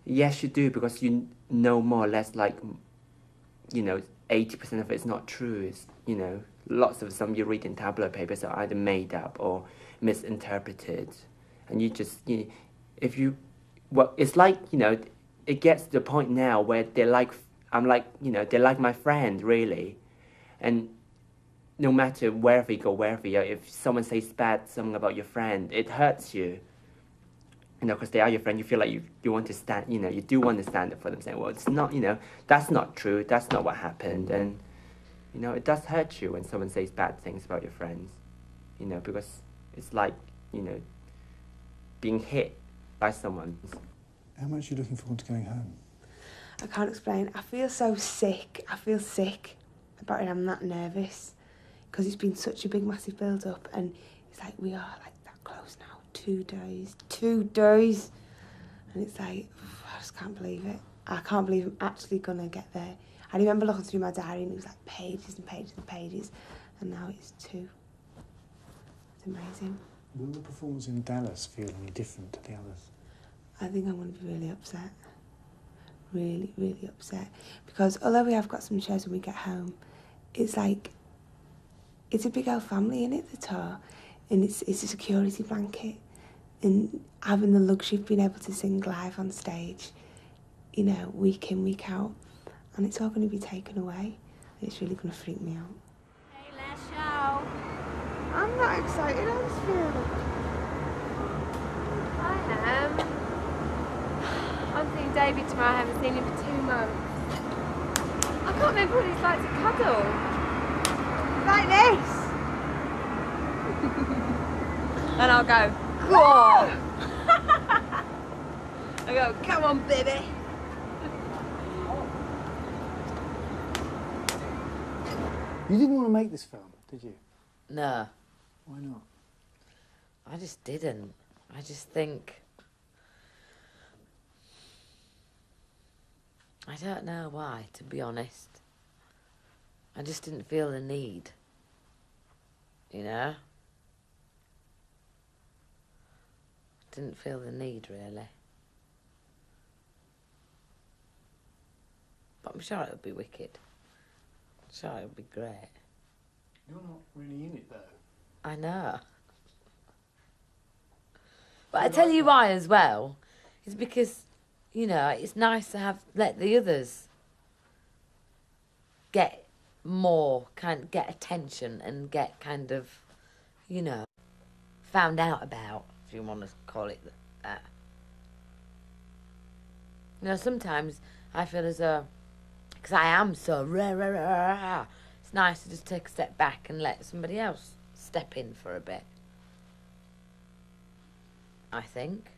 Speaker 3: Yes, you do, because you know more or less, like, you know, 80% of it's not true. It's, you know, lots of some you read in tabloid papers are either made up or misinterpreted. And you just, well, it's like, you know, it gets to the point now where they're like, I'm like, you know, they're like my friend, really. And no matter wherever you go, if someone says bad something about your friend, it hurts you. You know, because they are your friend, you feel like you want to stand, you know, you do want to stand up for them, saying, well, it's not, you know, that's not true, that's not what happened. And, you know, it does hurt you when someone says bad things about your friends, you know, because it's like, you know, being hit by someone.
Speaker 19: How much are you looking forward to going home?
Speaker 1: I can't explain. I feel so sick. I feel sick about it. I'm that nervous because it's been such a big, massive build-up, and it's like we are like that close now. 2 days. 2 days. And it's like, I just can't believe it. I can't believe I'm actually going to get there. I remember looking through my diary and it was like pages and pages and pages, and now it's 2. It's amazing.
Speaker 19: Will the performance in Dallas feel any different to the others?
Speaker 1: I think I'm going to be really upset. Really, really upset. Because although we have got some shows when we get home, it's like, it's a big old family, innit, the tour? And it's a security blanket. And having the luxury of being able to sing live on stage, you know, week in, week out. And it's all going to be taken away. And it's really going to freak me out.
Speaker 8: Hey, last show.
Speaker 9: I'm not excited, I just feel...
Speaker 4: I am. I'm seeing David tomorrow. I haven't seen him for 2 months. I can't remember what it's like to cuddle.
Speaker 9: Like this.
Speaker 4: And I'll go, go on. I go, come on, baby.
Speaker 19: You didn't want to make this film, did you?
Speaker 2: No.
Speaker 19: Why not?
Speaker 2: I just didn't. I just think... I don't know why, to be honest. I just didn't feel the need. You know? Didn't feel the need, really. But I'm sure it'll be wicked. I'm sure it'll be great.
Speaker 5: You're not really in it, though.
Speaker 2: I know. But I tell you why as well. It's because, you know, it's nice to let the others get more, get attention and get kind of, you know, found out about, if you want to call it that. You know, sometimes I feel as though, because I am so rah, it's nice to just take a step back and let somebody else step in for a bit. I think.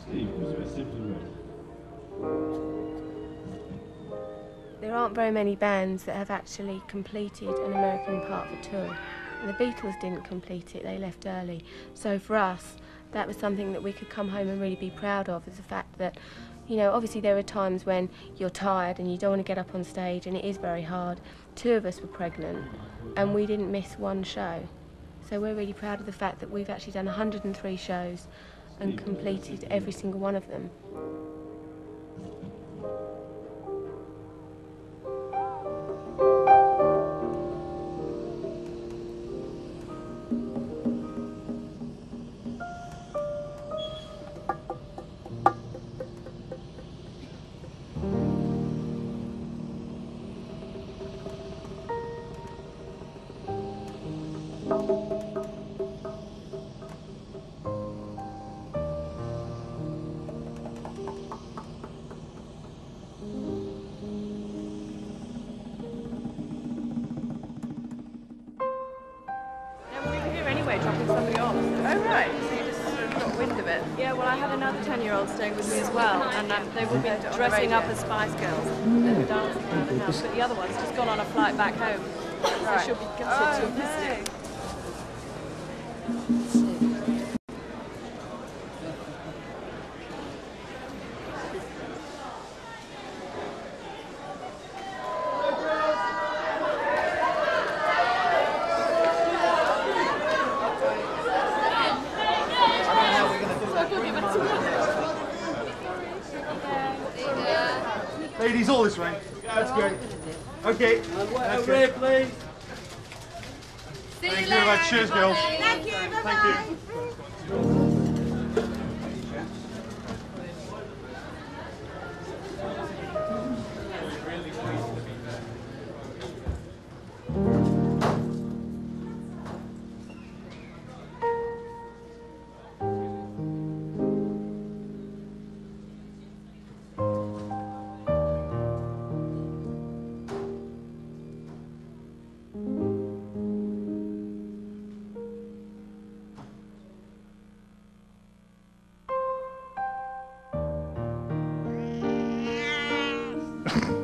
Speaker 7: Steve, was it simply
Speaker 4: There aren't very many bands that have actually completed an American part of a tour. And the Beatles didn't complete it, they left early. So for us, that was something that we could come home and really be proud of, is the fact that, you know, obviously there are times when you're tired and you don't want to get up on stage, and it is very hard. 2 of us were pregnant and we didn't miss one show. So we're really proud of the fact that we've actually done 103 shows and completed every single one of them.
Speaker 20: Dropping somebody off. Oh right, so you just sort of got wind of it. Yeah, well I have another 10-year-old staying with me as well, and they will be dressing up as Spice Girls and dancing around the house, but the other one's just gone on a flight back home, so she'll be gutted to miss it.
Speaker 5: Ladies, all this way. That's great. Okay.
Speaker 14: Ray, please.
Speaker 5: Thank you very much. Cheers, girls.
Speaker 9: Thank you. Bye-bye.
Speaker 5: Thank you.